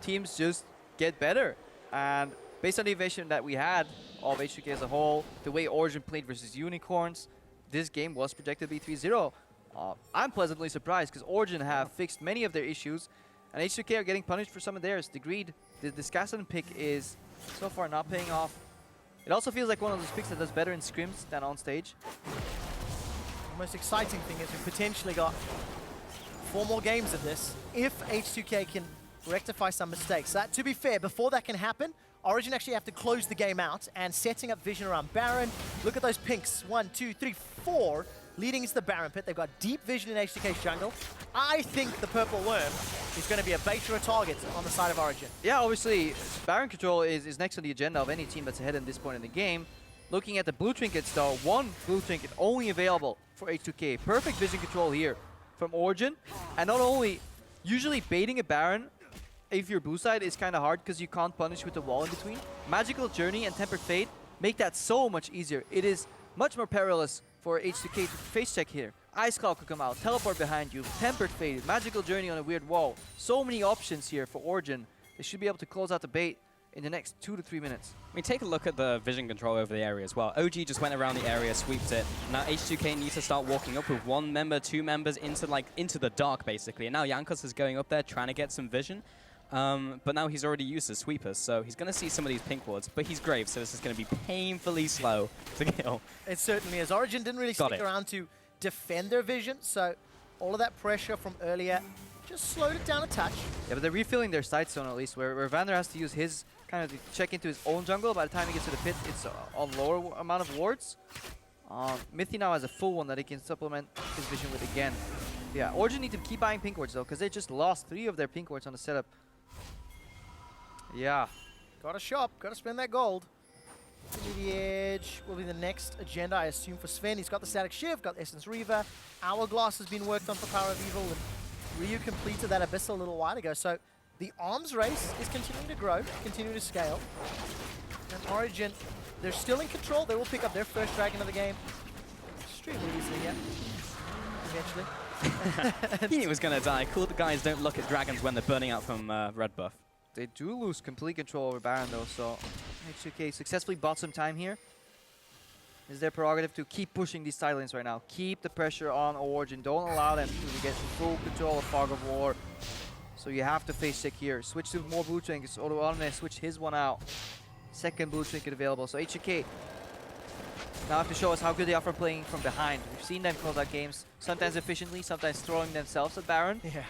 Teams just get better. And based on the evasion that we had of H2K as a whole, the way Origen played versus Unicorns, this game was projected to be 3-0. I'm pleasantly surprised because Origen have fixed many of their issues, and H2K are getting punished for some of theirs. The Greed, this Kassadin pick is so far not paying off. It also feels like one of those picks that does better in scrims than on stage. The most exciting thing is we've potentially got 4 more games of this if H2K can rectify some mistakes. That, to be fair, before that can happen, Origen actually have to close the game out, and setting up vision around Baron. Look at those pinks. 1, 2, 3, 4 leading into the Baron pit. They've got deep vision in H2K's jungle. I think the Purple Worm is going to be a bait or a target on the side of Origen. Yeah, obviously, Baron control is next on the agenda of any team that's ahead at this point in the game. Looking at the blue trinkets though, 1 blue trinket only available for H2K. Perfect vision control here from Origen. And not only, usually baiting a Baron if you're blue side is kind of hard because you can't punish with the wall in between. Magical Journey and Tempered Fate make that so much easier. It is much more perilous for H2K to face check here. Ice Cloud could come out, teleport behind you, Tempered Fate, Magical Journey on a weird wall. So many options here for Origen. They should be able to close out the bait in the next 2 to 3 minutes. I mean, take a look at the vision control over the area as well. OG just went around the area, sweeped it. Now H2K needs to start walking up with 1 member, 2 members into the dark basically. And now Jankos is going up there trying to get some vision. But now he's already used his sweepers, so he's going to see some of these pink wards, but he's Graves, so this is going to be painfully slow to kill. It certainly is. Origen didn't really stick around to defend their vision, so all of that pressure from earlier just slowed it down a touch. Yeah, but they're refilling their sight zone at least, where Vander has to use his kind of check into his own jungle. By the time he gets to the pit, it's a lower amount of wards. Mithy now has a full one that he can supplement his vision with again. Yeah, Origen need to keep buying pink wards though, because they just lost 3 of their pink wards on the setup. Yeah. Gotta shop, gotta spend that gold. The edge will be the next agenda, I assume, for Zven. He's got the static shift, got Essence Reaver. Hourglass has been worked on for PowerOfEvil, and Ryu completed that Abyss a little while ago. So the arms race is continuing to grow, continuing to scale. And Origen, they're still in control. They will pick up their first dragon of the game extremely easily, yeah. Eventually. He knew he was going to die. Cool, the guys don't look at dragons when they're burning out from red buff. They do lose complete control over Baron though, so H2K successfully bought some time here. It's their prerogative to keep pushing these side lanes right now. Keep the pressure on Origen. Don't allow them to get full control of Fog of War. So you have to face sick here. Switch to more blue trinkets. Odoamne switch his one out. Second blue trinket available. So H2K now have to show us how good they are for playing from behind. We've seen them close out games, sometimes efficiently, sometimes throwing themselves at Baron. Yeah.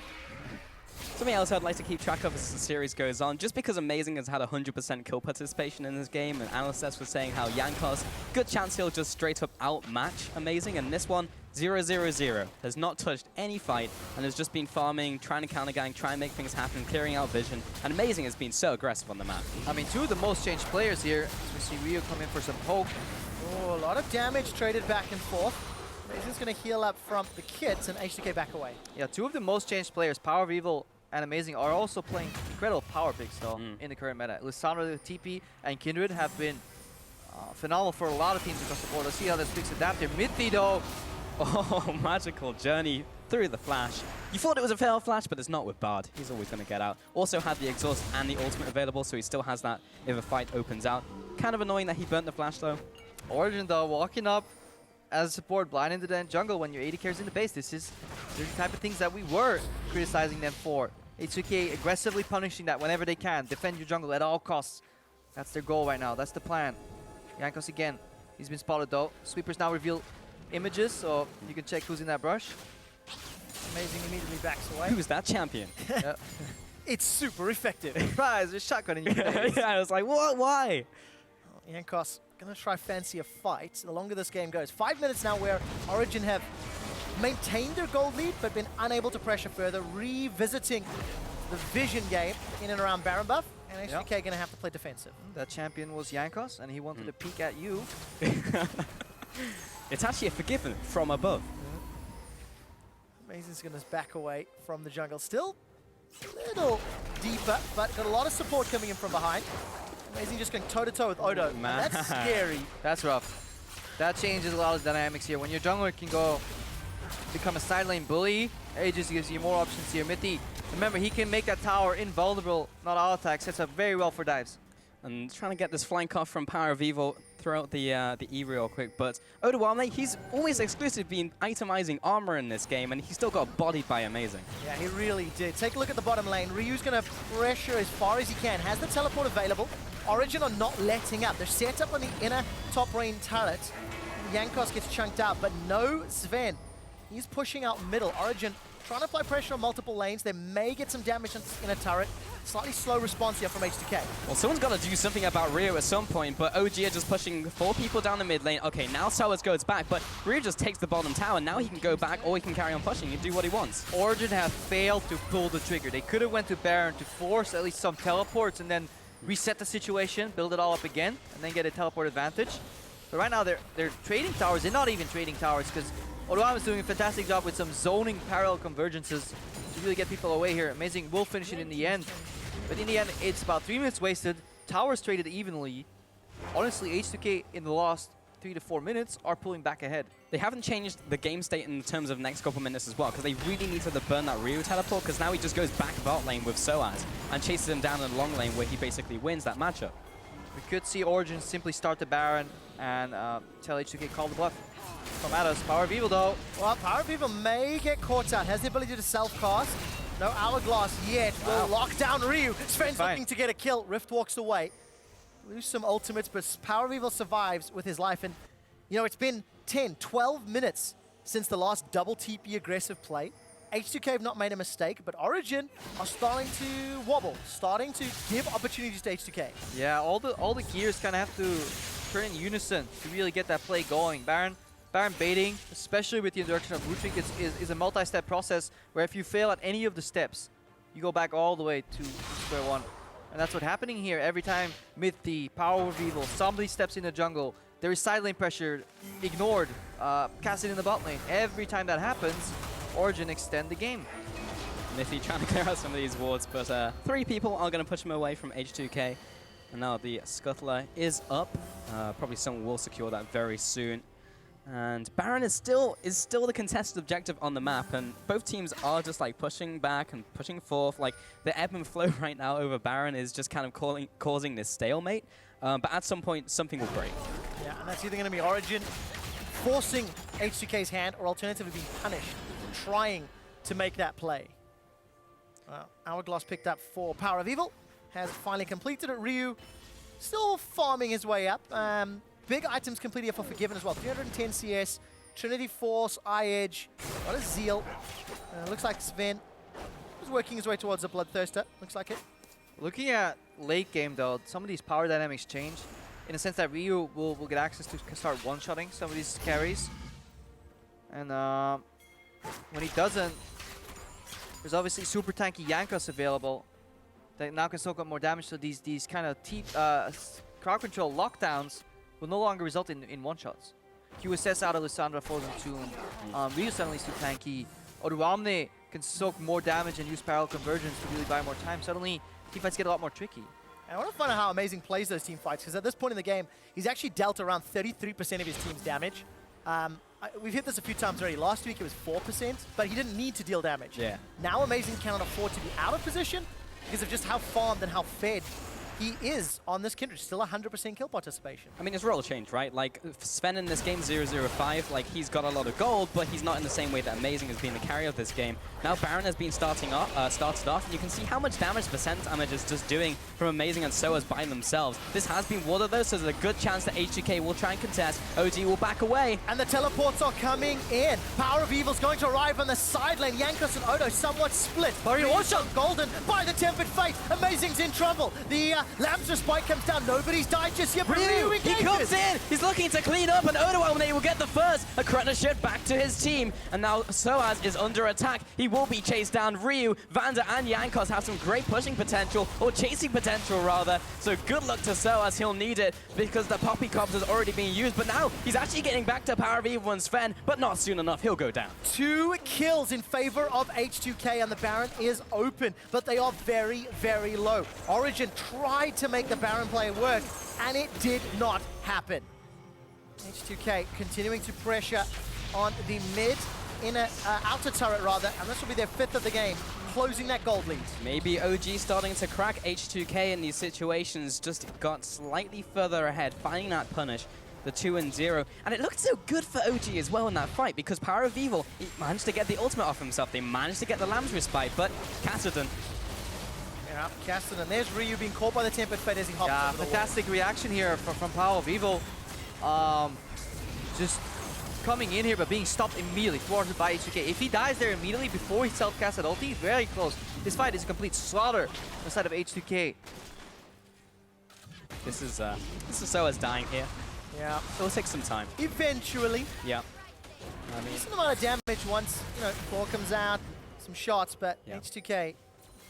Something else I'd like to keep track of as the series goes on, just because Amazing has had 100% kill participation in this game, and Analysts was saying how Jankos, good chance he'll just straight up outmatch Amazing, and this one, 0-0-0. Has not touched any fight, and has just been farming, trying to counter gang, trying to make things happen, clearing out vision, and Amazing has been so aggressive on the map. I mean, two of the most changed players here. As we see Ryu come in for some poke. Oh, a lot of damage traded back and forth. Amazing's going to heal up from the kits, and H2K back away. Yeah, two of the most changed players, PowerOfEvil and Amazing, are also playing incredible power picks though in the current meta. Lissandra, TP, and Kindred have been phenomenal for a lot of teams across the board. Let's see how this picks adapt here. Mithy though. Oh, magical journey through the flash. You thought it was a fail flash, but it's not with Bard. He's always going to get out. Also had the exhaust and the ultimate available, so he still has that if a fight opens out. Kind of annoying that he burnt the flash though. Origen though, walking up as a support, blind into the jungle when your AD carries in the base. This is the type of things that we were criticizing them for. H2K aggressively punishing that whenever they can. Defend your jungle at all costs. That's their goal right now. That's the plan. Jankos again. He's been spotted though. Sweepers now reveal images, so you can check who's in that brush. Amazing immediately backs away. Who's that champion? It's super effective. Surprise! There's shotgun in your face. Yeah, I was like, what? Why? Jankos gonna try fancy a fight the longer this game goes. 5 minutes now where Origen have maintained their gold lead but been unable to pressure further, revisiting the vision game in and around Baron buff, and H2K gonna have to play defensive. That champion was Jankos, and he wanted to peek at you. It's actually a forgiven from above. Amazing's gonna back away from the jungle. Still a little deeper, but got a lot of support coming in from behind. Amazing just going toe-to-toe with Odo. And that's scary. That's rough. That changes a lot of dynamics here. When your jungler can go become a side lane bully, it just gives you more options here. Mithy, remember, he can make that tower invulnerable, not all attacks. Sets up very well for dives. And trying to get this flank off from PowerOfEvil throughout the E real quick, but Odoamne, he's always exclusively been itemizing armor in this game, and he still got bodied by Amazing. Yeah, he really did. Take a look at the bottom lane. Ryu's going to pressure as far as he can. Has the teleport available. Origen are not letting up. They're set up on the inner top lane turret. Jankos gets chunked out, but no Zven. He's pushing out middle. Origen trying to apply pressure on multiple lanes. They may get some damage in a turret. Slightly slow response here from H2K. Well, someone's got to do something about Ryu at some point, but OG are just pushing 4 people down the mid lane. Okay, now Soaz goes back, but Ryu just takes the bottom tower. Now he can go back, or he can carry on pushing and do what he wants. Origen have failed to pull the trigger. They could have went to Baron to force at least some teleports and then reset the situation, build it all up again, and then get a teleport advantage. But right now they're trading towers. They're not even trading towers because Odoamne is doing a fantastic job with some zoning parallel convergences to really get people away here. Amazing will finish it in the end. But in the end, it's about 3 minutes wasted. Towers traded evenly. Honestly, H2K in the last 3 to 4 minutes are pulling back ahead. They haven't changed the game state in terms of next couple minutes as well, because they really need to burn that Ryu teleport, because now he just goes back bot lane with Soaz and chases him down in the long lane where he basically wins that matchup. We could see Origen simply start the Baron and tell H2K call the bluff. Come at us. PowerOfEvil though. Well, PowerOfEvil may get caught out. Has the ability to self-cast. No Hourglass yet. Will lock down Ryu. Sven's looking to get a kill. Rift walks away. Lose some ultimates, but PowerOfEvil survives with his life. And, you know, it's been 10, 12 minutes since the last double TP aggressive play. H2K have not made a mistake, but Origen are starting to wobble, starting to give opportunities to H2K. Yeah, all the gears kind of have to turn in unison to really get that play going. Baron baiting, especially with the introduction of Blue Trinkets, is a multi-step process where if you fail at any of the steps, you go back all the way to square one. And that's what's happening here. Every time Mithy, PowerOfEvil, somebody steps in the jungle, there is side lane pressure ignored. Kassadin in the bot lane. Every time that happens, Origen extend the game. Mithy trying to clear out some of these wards, but 3 people are going to push him away from H2K. And now the Scuttler is up. Probably someone will secure that very soon. And Baron is still the contested objective on the map, and both teams are just like pushing back and pushing forth. Like the ebb and flow right now over Baron is just kind of causing this stalemate. But at some point, something will break. Yeah, and that's either going to be Origen forcing H2K's hand, or alternatively being punished for trying to make that play. Hourglass picked up for PowerOfEvil, has finally completed it. Ryu still farming his way up. Big items completed for Forgiven as well. 310 CS, Trinity Force, Eye-Edge, what a Zeal. Looks like Zven is working his way towards the Bloodthirster. Looks like it. Looking at late game though, some of these power dynamics change in the sense that Ryu will get access to start one-shotting some of these carries. And when he doesn't, there's obviously super tanky Jankos available that now can soak up more damage, so these kind of crowd control lockdowns will no longer result in one-shots. QSS out of Lissandra, Frozen Tomb. Ryu suddenly is too tanky. Odoamne can soak more damage and use parallel conversions to really buy more time. Suddenly, teamfights get a lot more tricky. And I want to find out how Amazing plays those team fights, because at this point in the game, he's actually dealt around 33% of his team's damage. We've hit this a few times already. Last week it was 4%, but he didn't need to deal damage. Yeah. Now Amazing cannot afford to be out of position because of just how farmed and how fed he is on this Kindred. Still 100% kill participation. I mean, it's role change, right? Like, Zven in this game, 0-0-5, like, he's got a lot of gold, but he's not in the same way that Amazing has been the carrier of this game. Now Baron has been started off, and you can see how much damage percent damage is just doing from Amazing and Soaz by themselves. This has been watered, though, so there's a good chance that H2K will try and contest. OG will back away. And the teleports are coming in. PowerOfEvil's going to arrive on the side lane. Jankos and Odo somewhat split. One-shot golden by the Tempered Fate. Amazing's in trouble. The Lamb's Respite comes down. Nobody's died just yet. Ryu, he comes in. He's looking to clean up, and Odoamne will get the first. A Kretner back to his team. And now Soaz is under attack. He will be chased down. Ryu, Vander, and Jankos have some great pushing potential, or chasing potential, rather. So good luck to Soaz. He'll need it because the Poppy Cops has already been used. But now he's actually getting back to PowerOfEvil and Zven, but not soon enough. He'll go down. 2 kills in favor of H2K, and the Baron is open, but they are very, very low. Origen tried to make the Baron play work, and it did not happen. H2K continuing to pressure on the mid, outer turret rather, and this will be their 5th of the game, closing that gold lead. Maybe OG starting to crack H2K in these situations, just got slightly further ahead, finding that punish. The 2-0, and it looked so good for OG as well in that fight, because PowerOfEvil, he managed to get the ultimate off himself. They managed to get the Lamb's Respite, but Kassadin. Yeah, Kassadin, and there's Ryu being caught by the Tempered Fate as he hops over the wall. Fantastic reaction here from PowerOfEvil. Just coming in here, but being stopped immediately, thwarted by H2K. If he dies there immediately before he self-casted ulti, he's very close. This fight is a complete slaughter on the side of H2K. This is Soaz dying here. Yeah. It'll take some time. Eventually. Yeah. I mean, decent amount of damage once, Claw comes out, some shots, but yeah. H2K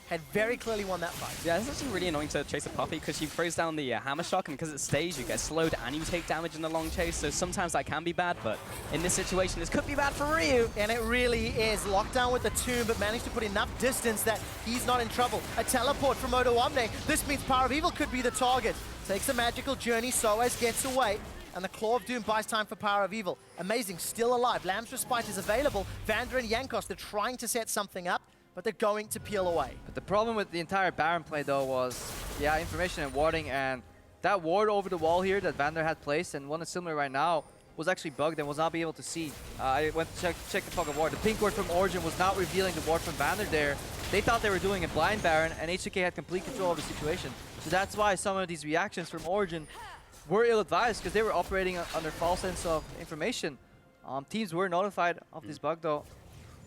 had very clearly won that fight. Yeah, it's actually really annoying to chase a Poppy because she throws down the hammer shock, and because it stays, you get slowed and you take damage in the long chase, so sometimes that can be bad, but in this situation, this could be bad for Ryu. And it really is. Locked down with the tomb, but managed to put enough distance that he's not in trouble. A teleport from Odoamne. This means PowerOfEvil could be the target. Takes a magical journey, Soaz gets away, and the Claw of Doom buys time for PowerOfEvil. Amazing, still alive. Lamb's Respite is available. Vander and Jankos, they're trying to set something up, but they're going to peel away. But the problem with the entire Baron play, though, was, information and warding, and that ward over the wall here that Vander had placed, and one is similar right now, was actually bugged and was not be able to see. I went to check the fog of ward. The pink ward from Origen was not revealing the ward from Vander there. They thought they were doing a blind Baron, and H2K had complete control of the situation. So that's why some of these reactions from Origen were ill-advised, because they were operating under false sense of information. Teams were notified of this bug, though.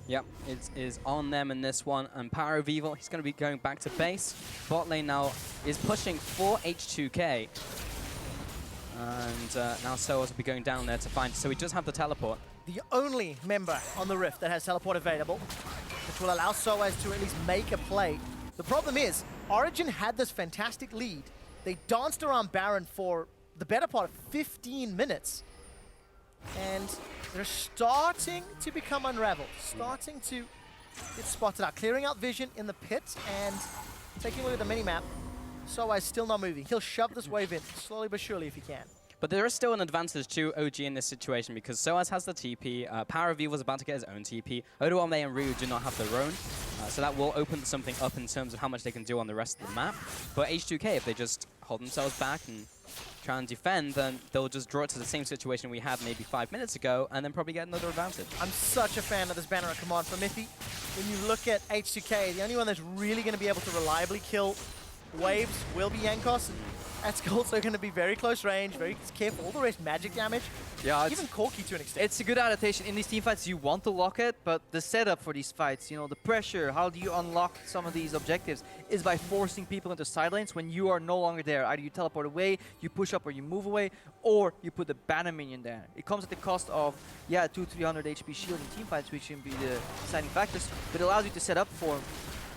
Yep, it is on them in this one, and PowerOfEvil, he's going to be going back to base. Bot lane now is pushing for H2K. And now Soaz will be going down there to find, so he does have the teleport. The only member on the Rift that has teleport available, which will allow Soaz to at least make a play. The problem is, Origen had this fantastic lead. They danced around Baron for the better part of 15 minutes. And they're starting to become unraveled, starting to get spotted out, clearing out vision in the pit and taking a look at the minimap. Soaz still not moving. He'll shove this wave in, slowly but surely if he can. But there is still an advantage to OG in this situation because Soaz has the TP, PowerOfEvil was about to get his own TP, Odoamne and Ryu do not have their own, so that will open something up in terms of how much they can do on the rest of the map. But H2K, if they just hold themselves back and try and defend, then they'll just draw it to the same situation we had maybe 5 minutes ago and then probably get another advantage. I'm such a fan of this banner at command from Mithy. When you look at H2K, the only one that's really going to be able to reliably kill waves will be Jankos. That's also going to be very close range, very careful. All the rest magic damage. Yeah, even Corki to an extent. It's a good adaptation. In these team fights, you want to lock it, but the setup for these fights, you know, the pressure, how do you unlock some of these objectives, is by forcing people into side lanes when you are no longer there. Either you teleport away, you push up or you move away, or you put the banner minion there. It comes at the cost of, yeah, 200-300 HP shield in team fights, which can be the deciding factors, but it allows you to set up for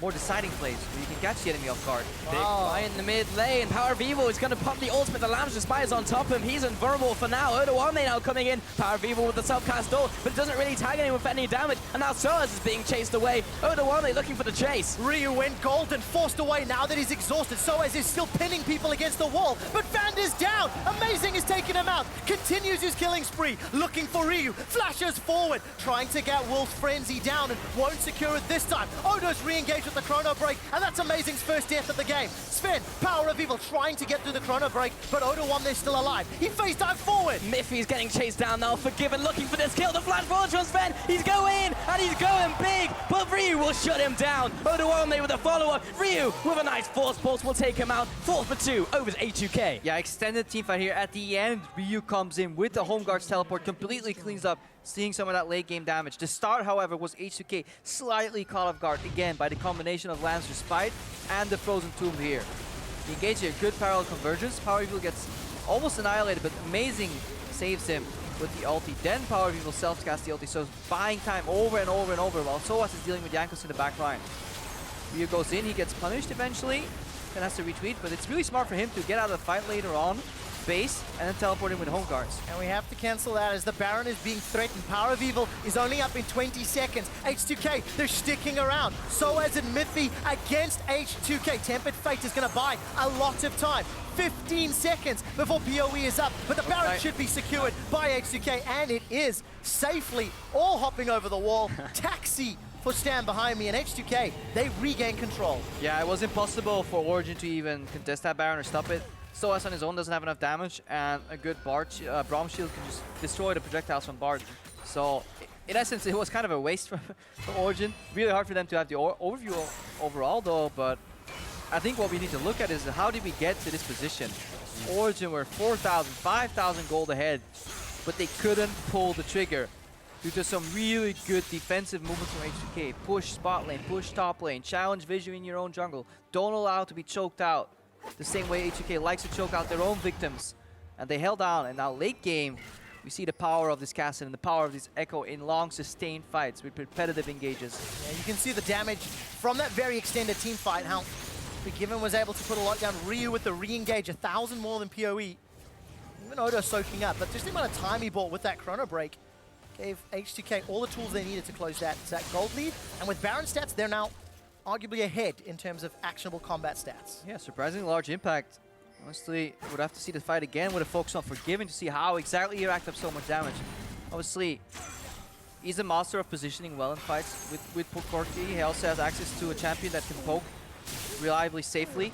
more deciding plays where you can catch the enemy off guard. Big guy in the mid lane. PowerOfEvil is going to pop the ultimate. The Lambs Spy is on top of him. He's invulnerable for now. Odoamne now coming in. PowerOfEvil with the self-cast ult, but it doesn't really tag anyone with any damage. And now Soaz is being chased away. Odoamne looking for the chase. Ryu went golden, forced away now that he's exhausted. Soaz is still pinning people against the wall, but Vander's down. Amazing is taking him out. Continues his killing spree, looking for Ryu. Flashes forward, trying to get Wolf's Frenzy down and won't secure it this time. Odo's re-engaged with the chrono break, and that's Amazing's first death of the game. Zven, PowerOfEvil trying to get through the chrono break, but Odoamne's still alive. He face dive forward. Mithy's getting chased down now. Forgiven looking for this kill. The flash forward from Zven. He's going, and he's going big, but Ryu will shut him down. Odoamne with a follow-up. Ryu with a nice force pulse will take him out. 4 for 2 over to H2K. Yeah, extended team fight here. At the end, Ryu comes in with the home guard's teleport, completely cleans up, seeing some of that late game damage. The start, however, was H2K slightly caught off guard again by the combination of Lance Respite and the Frozen Tomb here. He engaged here, good parallel convergence. PowerOfEvil gets almost annihilated, but Amazing saves him with the ulti. Then PowerOfEvil self-cast the ulti, so buying time over and over and over while Soaz is dealing with Jankos in the back line. Ryu goes in, he gets punished eventually, then has to retreat, but it's really smart for him to get out of the fight later on, base, and then teleport in with home guards. And we have to cancel that as the Baron is being threatened. PowerOfEvil is only up in 20 seconds. H2K, they're sticking around. Soaz and Mithy against H2K. Tempered Fate is going to buy a lot of time. 15 seconds before PoE is up, but the Baron should be secured by H2K, and it is safely, all hopping over the wall. Taxi for Stand behind me, and H2K, they regain control. Yeah, it was impossible for Origen to even contest that Baron or stop it. Soaz on his own doesn't have enough damage, and a good Braum shield can just destroy the projectiles from Bard. So, in essence, it was kind of a waste for Origen. Really hard for them to have the overview overall, though, but I think what we need to look at is how did we get to this position? Origen were 4,000, 5,000 gold ahead, but they couldn't pull the trigger due to some really good defensive movements from H2K. Push spot lane, push top lane, challenge vision in your own jungle. Don't allow to be choked out the same way H2K likes to choke out their own victims. And they held down, and now late game, we see the power of this Kassadin and the power of this Ekko in long sustained fights with repetitive engages. Yeah, you can see the damage from that very extended team fight, how Forgiven was able to put a lot down. Ryu with the re-engage, 1,000 more than PoE. Even Odo soaking up, but just the amount of time he bought with that chrono break gave H2K all the tools they needed to close that gold lead. And with Baron stats, they're now arguably ahead in terms of actionable combat stats. Yeah, surprisingly large impact. Honestly, would have to see the fight again with a focus on Forgiven to see how exactly he racked up so much damage. Obviously, he's a master of positioning well in fights with Corki. He also has access to a champion that can poke reliably, safely,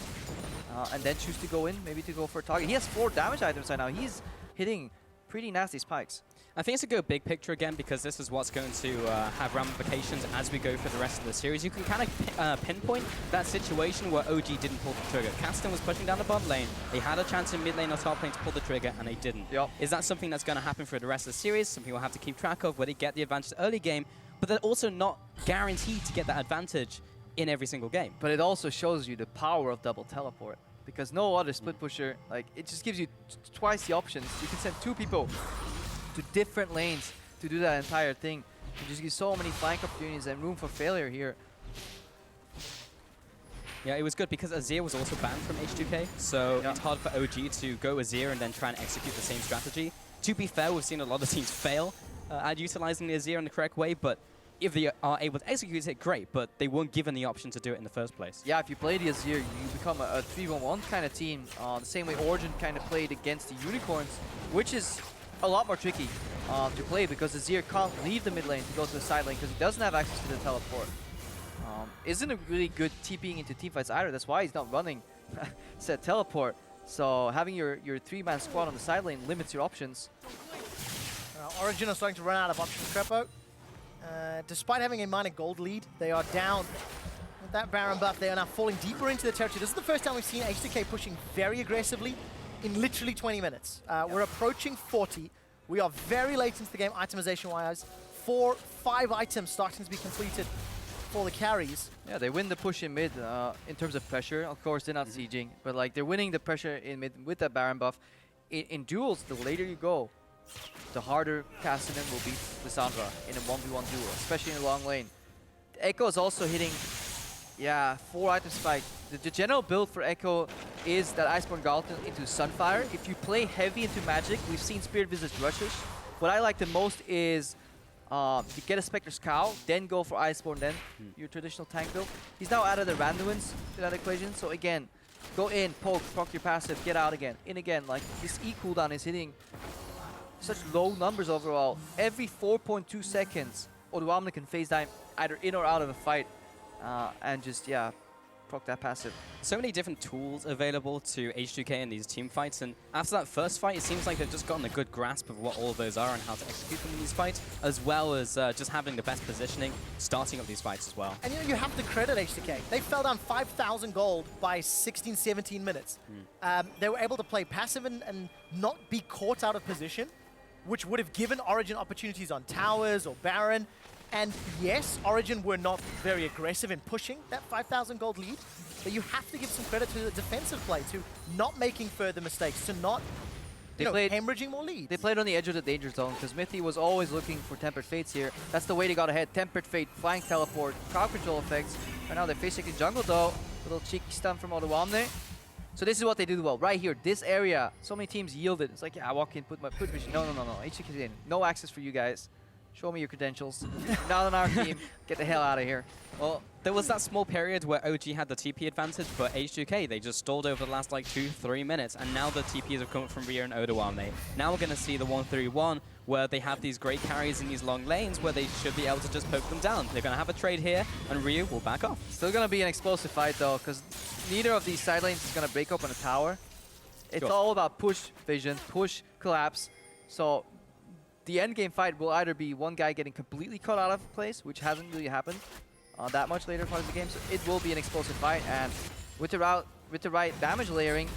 and then choose to go in, maybe to go for a target. He has 4 damage items right now. He's hitting pretty nasty spikes. I think it's a good big picture again because this is what's going to have ramifications as we go for the rest of the series. You can kind of pinpoint that situation where OG didn't pull the trigger. Kassadin was pushing down the bot lane. They had a chance in mid lane or top lane to pull the trigger, and they didn't. Yep. Is that something that's going to happen for the rest of the series? Something we'll have to keep track of where they get the advantage early game, but they're also not guaranteed to get that advantage in every single game. But it also shows you the power of double teleport, because no other split pusher, like, it just gives you twice the options. You can send 2 people to different lanes to do that entire thing. It just gives so many flank opportunities and room for failure here. Yeah, it was good because Azir was also banned from H2K, so it's hard for OG to go Azir and then try and execute the same strategy. To be fair, we've seen a lot of teams fail at utilizing the Azir in the correct way, but if they are able to execute it, great, but they weren't given the option to do it in the first place. Yeah, if you play the Azir, you become a 3-1-1 kind of team, the same way Origen kind of played against the Unicorns, which is a lot more tricky to play because Azir can't leave the mid lane to go to the side lane because he doesn't have access to the teleport. Isn't a really good TPing into teamfights either, that's why he's not running said teleport. So having your 3-man squad on the side lane limits your options. Origen are starting to run out of options, Krepo. Despite having a minor gold lead, they are down. With that Baron buff, they are now falling deeper into the territory. This is the first time we've seen H2K pushing very aggressively in literally 20 minutes. We're approaching 40. We are very late into the game, itemization-wise. 4, 5 items starting to be completed for the carries. Yeah, they win the push in mid in terms of pressure. Of course, they're not sieging, but like they're winning the pressure in mid with that Baron buff. In duels, the later you go, the harder Kassadin will beat Lissandra in a 1v1 duel, especially in the long lane. Ekko is also hitting, 4 item spike. The general build for Ekko is that Iceborne Gauntlet into Sunfire. If you play heavy into Magic, we've seen Spirit Visage rushes. What I like the most is you get a Spectre's Cow, then go for Iceborne, then your traditional tank build. He's now added the randomness to that equation, so again, go in, poke, proc your passive, get out again, in again. Like this E cooldown is hitting such low numbers overall. Every 4.2 seconds, Odoamne can phase dive either in or out of a fight and just, proc that passive. So many different tools available to H2K in these team fights, and after that first fight, it seems like they've just gotten a good grasp of what all of those are and how to execute them in these fights, as well as just having the best positioning, starting up these fights as well. And you have to credit H2K. They fell down 5,000 gold by 16, 17 minutes. They were able to play passive and not be caught out of position, which would have given Origen opportunities on towers or Baron. And yes, Origen were not very aggressive in pushing that 5,000 gold lead, but you have to give some credit to the defensive play, to not making further mistakes, to not hemorrhaging more leads. They played on the edge of the danger zone because Mithy was always looking for Tempered Fates here. That's the way they got ahead. Tempered Fate, Flying Teleport, crowd control effects. Right now they're facing in jungle though. Little cheeky stun from Odoamne. So this is what they do well. Right here, this area, so many teams yielded. It's like, I walk in, put vision. No. H2K in. No access for you guys. Show me your credentials. You're not on our team. Get the hell out of here. Well, there was that small period where OG had the TP advantage, but H2K, they just stalled over the last like 2-3 minutes, and now the TPs have come from Ryu and Odoamne. Now we're going to see the 1-3-1, where they have these great carries in these long lanes, where they should be able to just poke them down. They're going to have a trade here, and Ryu will back off. Still going to be an explosive fight, though, because neither of these side lanes is going to break open a tower. It's all about push vision, push collapse. So the end game fight will either be one guy getting completely caught out of place, which hasn't really happened that much later part of the game. So it will be an explosive fight, and with the right damage layering,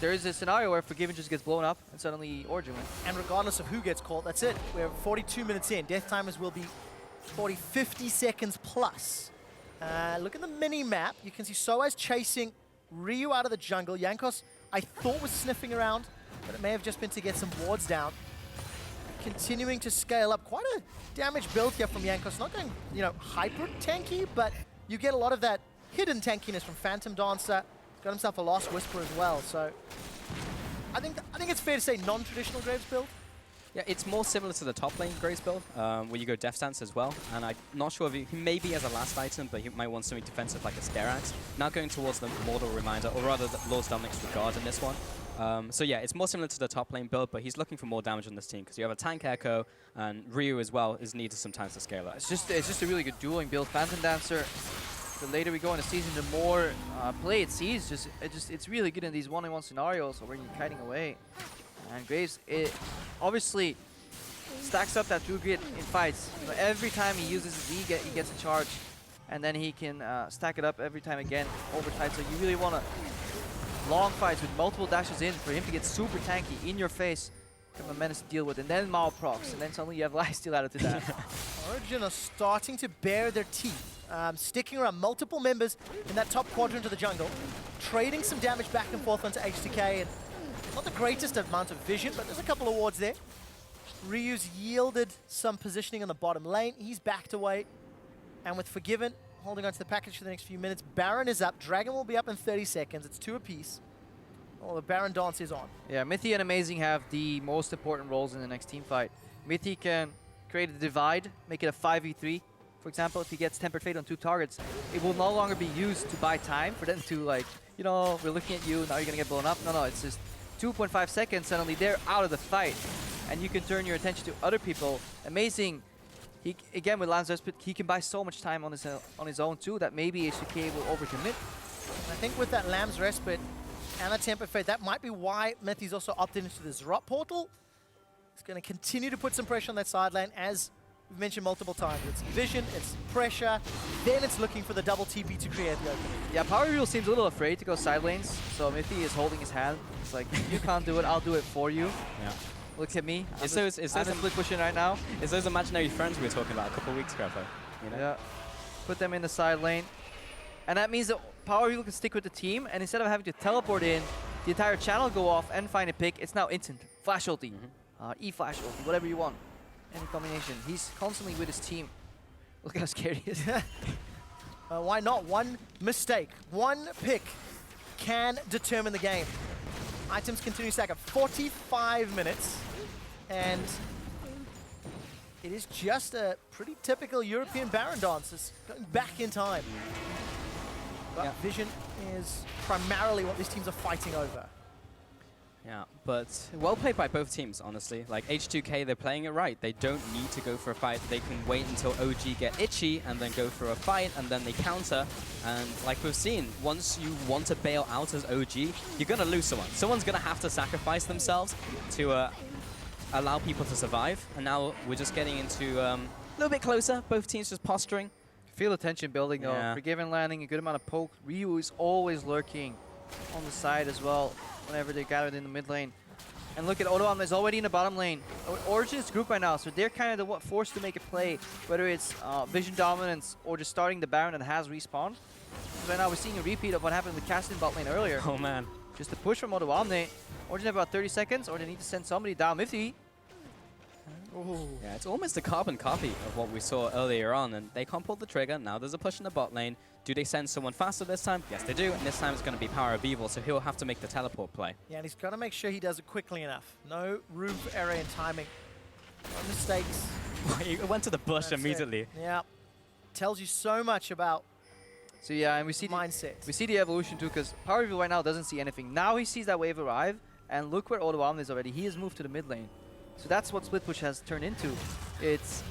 there is a scenario where Forgiven just gets blown up and suddenly Origen wins. And regardless of who gets caught, that's it. We're 42 minutes in. Death timers will be 50 seconds plus. Look at the mini-map. You can see Soaz chasing Ryu out of the jungle. Jankos, I thought, was sniffing around, but it may have just been to get some wards down. Continuing to scale up. Quite a damage build here from Jankos. Not going, hyper tanky, but you get a lot of that hidden tankiness from Phantom Dancer. He's got himself a Lost Whisper as well. So I think it's fair to say non-traditional Graves build. Yeah, it's more similar to the top lane Graves build, where you go Death Stance as well. And I'm not sure if he maybe has a last item, but he might want something defensive like a Scare Axe. Now going towards the Mortal Reminder, or rather the Lord's Dominic's Regard in this one. So yeah, it's more similar to the top lane build, but he's looking for more damage on this team because you have a tank Ekko, and Ryu as well is needed sometimes to scale up. It's just a really good dueling build. Phantom Dancer, the later we go in the season, the more play it sees. It's really good in these one-on-one scenarios where you're kiting away. And Graves, it obviously stacks up that true grit in fights. So every time he uses his E, he gets a charge, and then he can stack it up every time again over time. So you really want to long fights with multiple dashes in for him to get super tanky in your face, become a menace to deal with, and then Mao procs, and then suddenly you have lifesteal added to that. Origen are starting to bare their teeth, sticking around multiple members in that top quadrant of the jungle, trading some damage back and forth onto H2K, and not the greatest amount of vision, but there's a couple of wards there. Ryu's yielded some positioning on the bottom lane. He's backed away, and with Forgiven holding on to the package for the next few minutes. Baron is up. Dragon will be up in 30 seconds. It's 2 apiece. Oh, the Baron dance is on. Yeah, Mithy and Amazing have the most important roles in the next team fight. Mithy can create a divide, make it a 5v3. For example, if he gets Tempered Fate on 2 targets, it will no longer be used to buy time for them to, like, you know, we're looking at you, now you're going to get blown up. No, it's just 2.5 seconds, suddenly they're out of the fight. And you can turn your attention to other people. Amazing. He, again, with Lance Respite, he can buy so much time on his own too that maybe H2K will overcommit. I think with that Lamb's Respite and the Tempered Fate, that might be why Mithy's also opted into this drop portal. It's going to continue to put some pressure on that side lane, as we've mentioned multiple times. It's vision, it's pressure, then it's looking for the double TP to create the opening. Yeah, PowerOfEvil seems a little afraid to go side lanes, so Mithy is holding his hand. It's like, you can't do it, I'll do it for you. Yeah. Looks at me. I'm split pushing right now. It's those imaginary friends we were talking about a couple of weeks ago, you know? Yeah. Put them in the side lane. And that means that PowerOfEvil can stick with the team, and instead of having to teleport in, the entire channel go off and find a pick, it's now instant. Flash ulti. E-flash ulti, whatever you want. Any combination. He's constantly with his team. Look how scared he is. Why not? One mistake, one pick can determine the game. Items continue stack at 45 minutes, and it is just a pretty typical European Baron dance. It's going back in time. But vision is primarily what these teams are fighting over. Yeah, but well played by both teams, honestly. Like H2K, they're playing it right. They don't need to go for a fight. They can wait until OG get itchy and then go for a fight, and then they counter. And like we've seen, once you want to bail out as OG, you're going to lose someone. Someone's going to have to sacrifice themselves to allow people to survive. And now we're just getting into a little bit closer. Both teams just posturing. Feel the tension building though. Forgiven landing, a good amount of poke. Ryu is always lurking on the side as well whenever they're gathered in the mid lane. And look at Odoamne is already in the bottom lane. Origen's group right now, so they're kind of forced to make a play, whether it's vision dominance or just starting the Baron that has respawn. So right now we're seeing a repeat of what happened with Kassadin bot lane earlier. Oh man. Just a push from Odoamne. Origen have about 30 seconds, or they need to send somebody down. Mithy. Yeah, it's almost a carbon copy of what we saw earlier on, and they can't pull the trigger. Now there's a push in the bot lane. Do they send someone faster this time? Yes, they do, and this time it's going to be PowerOfEvil, so he'll have to make the teleport play. Yeah, and he's got to make sure he does it quickly enough. No room for error in timing. No mistakes. He went to the bush immediately. Yeah. Tells you so much about so yeah, and we see mindset. We see the evolution too, because PowerOfEvil right now doesn't see anything. Now he sees that wave arrive, and look where Odoamne is already. He has moved to the mid lane. So that's what split push has turned into. It's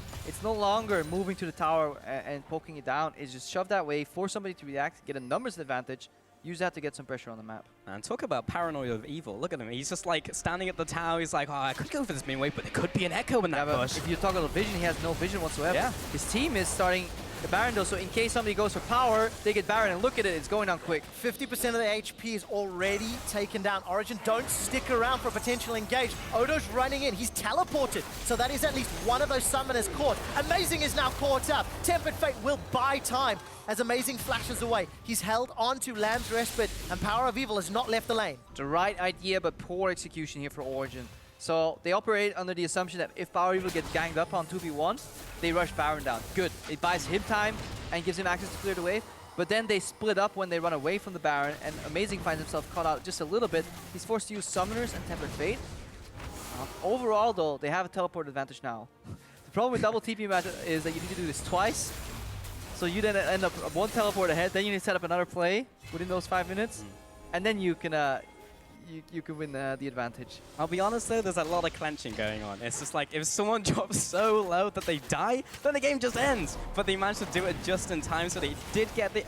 no longer moving to the tower and poking it down. It's just shove that way, force somebody to react, get a numbers advantage, use that to get some pressure on the map. And talk about paranoia of evil. Look at him. He's just like standing at the tower. He's like, oh, I could go for this main wave, but there could be an Ekko in that bush. If you talk about vision, he has no vision whatsoever. Yeah. His team is starting the Baron though, so in case somebody goes for power, they get Baron, and look at it, it's going down quick. 50% of the HP is already taken down. Origen don't stick around for a potential engage. Odo's running in, he's teleported, so that is at least one of those summoners caught. Amazing is now caught up. Tempered Fate will buy time as Amazing flashes away. He's held on to Lamb's Respite, and PowerOfEvil has not left the lane. The right idea, but poor execution here for Origen. So they operate under the assumption that if PowerOfEvil gets ganged up on 2v1, they rush Baron down. Good. It buys him time and gives him access to clear the wave. But then they split up when they run away from the Baron, and Amazing finds himself caught out just a little bit. He's forced to use Summoners and Tempered Fate. Overall, though, they have a teleport advantage now. The problem with double TP match is that you need to do this twice. So you then end up one teleport ahead, then you need to set up another play within those 5 minutes, and then you can you can win the advantage. I'll be honest though, there's a lot of clenching going on. It's just like, if someone drops so low that they die, then the game just ends. But they managed to do it just in time, so they did get the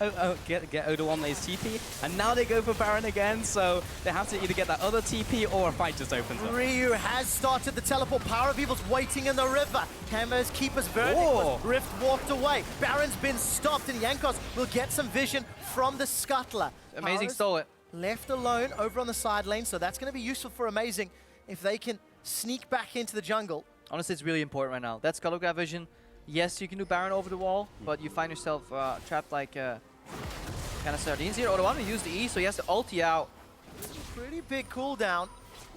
get Odoamne's TP, and now they go for Baron again, so they have to either get that other TP or a fight just opens up. Ryu has started the teleport. PowerOfEvil's waiting in the river. Hammer's Keeper's verdict. Rift walked away. Baron's been stopped, and Jankos will get some vision from the scuttler. Amazing stole it. Left alone over on the side lane, so that's going to be useful for Amazing if they can sneak back into the jungle. Honestly, it's really important right now. That Scuttle vision, yes, you can do Baron over the wall, but you find yourself trapped like kind of sardines here. Odoamne used the E, so he has to ulti out. Pretty big cooldown.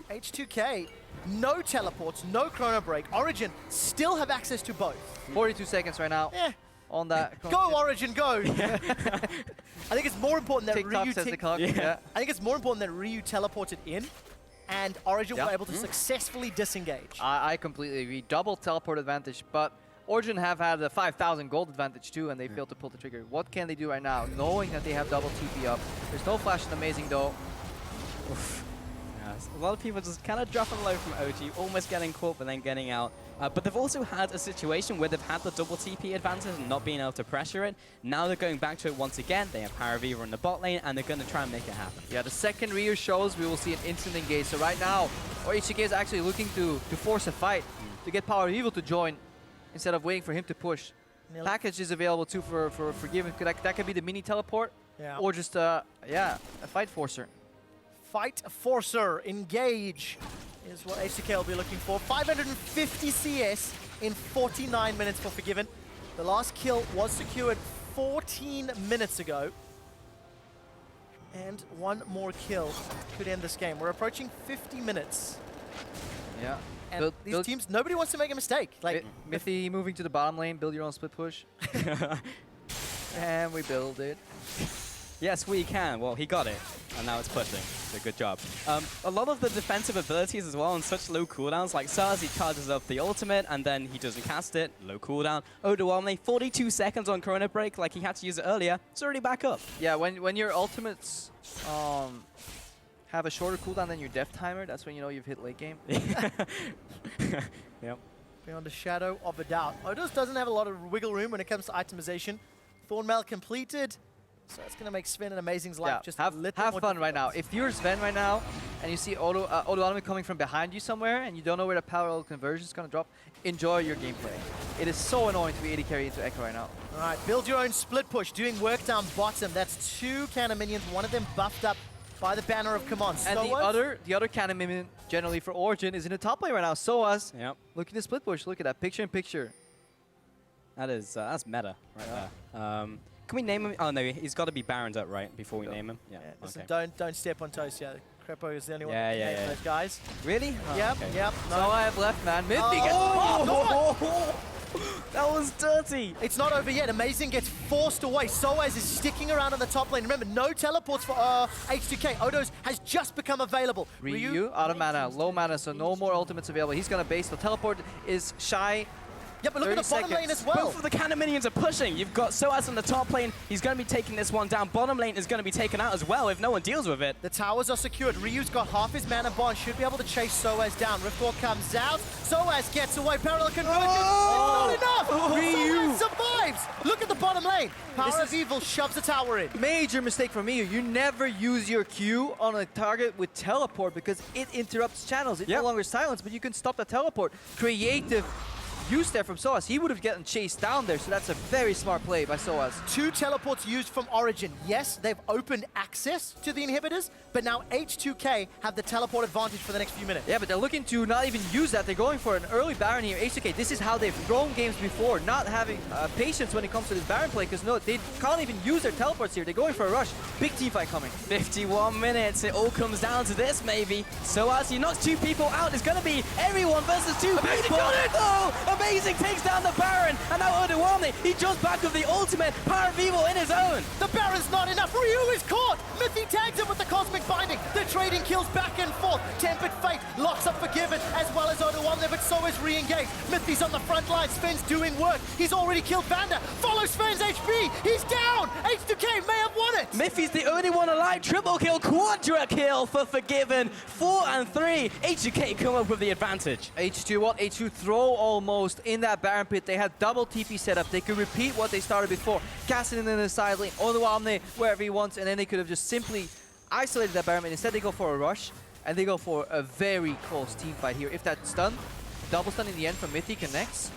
H2K, no teleports, no chrono break. Origen still have access to both. 42 seconds right now. Yeah, on that. Go Origen, go! I think it's more important that TikTok Ryu says the clock. Yeah. I think it's more important that Ryu teleported in and Origen were able to successfully disengage. I completely agree. Double teleport advantage, but Origen have had a 5,000 gold advantage too, and they failed to pull the trigger. What can they do right now, knowing that they have double TP up? There's no flash in Amazing though. Oof. Yeah, a lot of people just kind of dropping low from OG, almost getting caught but then getting out. But they've also had a situation where they've had the double TP advantage and not being able to pressure it. Now they're going back to it once again. They have PowerOfEvil in the bot lane, and they're going to try and make it happen. Yeah, the second Ryu shows, we will see an instant engage. So right now, H2K is actually looking to force a fight, to get PowerOfEvil to join, instead of waiting for him to push. Package is available too for Forgiven. That could be the mini teleport, or just a fight forcer. Fight Forcer, engage is what H2K will be looking for. 550 CS in 49 minutes for Forgiven. The last kill was secured 14 minutes ago. And one more kill could end this game. We're approaching 50 minutes. Yeah. And these teams, nobody wants to make a mistake. Like Mithy moving to the bottom lane, build your own split push. And we build it. Yes, we can. Well, he got it, and now it's pushing. So good job. A lot of the defensive abilities as well on such low cooldowns, like Soaz, he charges up the ultimate, and then he doesn't cast it. Low cooldown. Odoamne, 42 seconds on Chrono Break, like he had to use it earlier. It's already back up. Yeah, when your ultimates have a shorter cooldown than your death timer, that's when you know you've hit late game. Yep. Beyond a shadow of a doubt. Odos doesn't have a lot of wiggle room when it comes to itemization. Thornmail completed. So it's going to make Zven and Amazing's life just have a little have more fun right now. difficult. If you're Zven right now and you see Odoamne coming from behind you somewhere and you don't know where the power conversion is going to drop, enjoy your gameplay. It is so annoying to be AD carry into Ekko right now. All right, build your own split push, doing work down bottom. That's 2 cannon minions, one of them buffed up by the banner of command. And the other cannon minion generally for Origen is in the top lane right now. Soaz, looking to split push. Look at that, picture in picture. That is that's meta right there. Can we name him? Oh no, he's got to be Baroned up, right? Before we name him. Yeah. Listen, Okay. don't step on toes. Yeah, Krepo is the only one Yeah, that can yeah, name yeah. those guys. Really? Oh, Yep, okay. yep. So I have left, man. Mithy gets That was dirty. It's not over yet. Amazing gets forced away. Soaz is sticking around on the top lane. Remember, no teleports for H2K. Odos has just become available. Ryu out of mana, low mana, so no more ultimates available. He's gonna base. The teleport is shy. Yeah, but look at the bottom lane as well. Both of the cannon minions are pushing. You've got Soaz on the top lane. He's going to be taking this one down. Bottom lane is going to be taken out as well if no one deals with it. The towers are secured. Ryu's got half his mana bond. Should be able to chase Soaz down. Riftwall comes out. Soaz gets away. Parallel conversion. It's not enough. Soaz survives. Look at the bottom lane. PowerOfEvil shoves the tower in. Major mistake from me. You never use your Q on a target with teleport because it interrupts channels. It no longer silences, but you can stop the teleport. Creative use there from Soaz. He would have gotten chased down there, so that's a very smart play by Soaz. 2 teleports used from Origen. Yes, they've opened access to the inhibitors, but now H2K have the teleport advantage for the next few minutes. Yeah, but they're looking to not even use that. They're going for an early Baron here. H2K, this is how they've thrown games before, not having patience when it comes to this Baron play, because no, they can't even use their teleports here. They're going for a rush. Big team fight coming. 51 minutes. It all comes down to this, maybe. Soaz, he knocks 2 people out. It's going to be everyone versus 2 people. Got it! Oh, Amazing takes down the Baron, and now Odoamne, he jumps back with the ultimate, PowerOfEvil in his own. The Baron's not enough. Ryu is caught. Mithy tags him with the Cosmic Binding. They're trading kills back and forth. Tempered Fate locks up Forgiven as well as Odoamne, but so is re-engaged. Mithy's on the front line. Zven's doing work. He's already killed Vander. Follow Zven's HP. He's down. H2K may have won it. Mithy's the only one alive. Triple kill, quadra kill for Forgiven. 4 and 3. H2K come up with the advantage. H2 what? H2 throw almost in that Baron pit. They had double TP set up. They could repeat what they started before. Kassadin in the side lane, Odoamne wherever he wants, and then they could have just simply isolated that Baron. Instead, they go for a rush, and they go for a very close team fight here. If that's stun, double stun in the end from Mithy connects,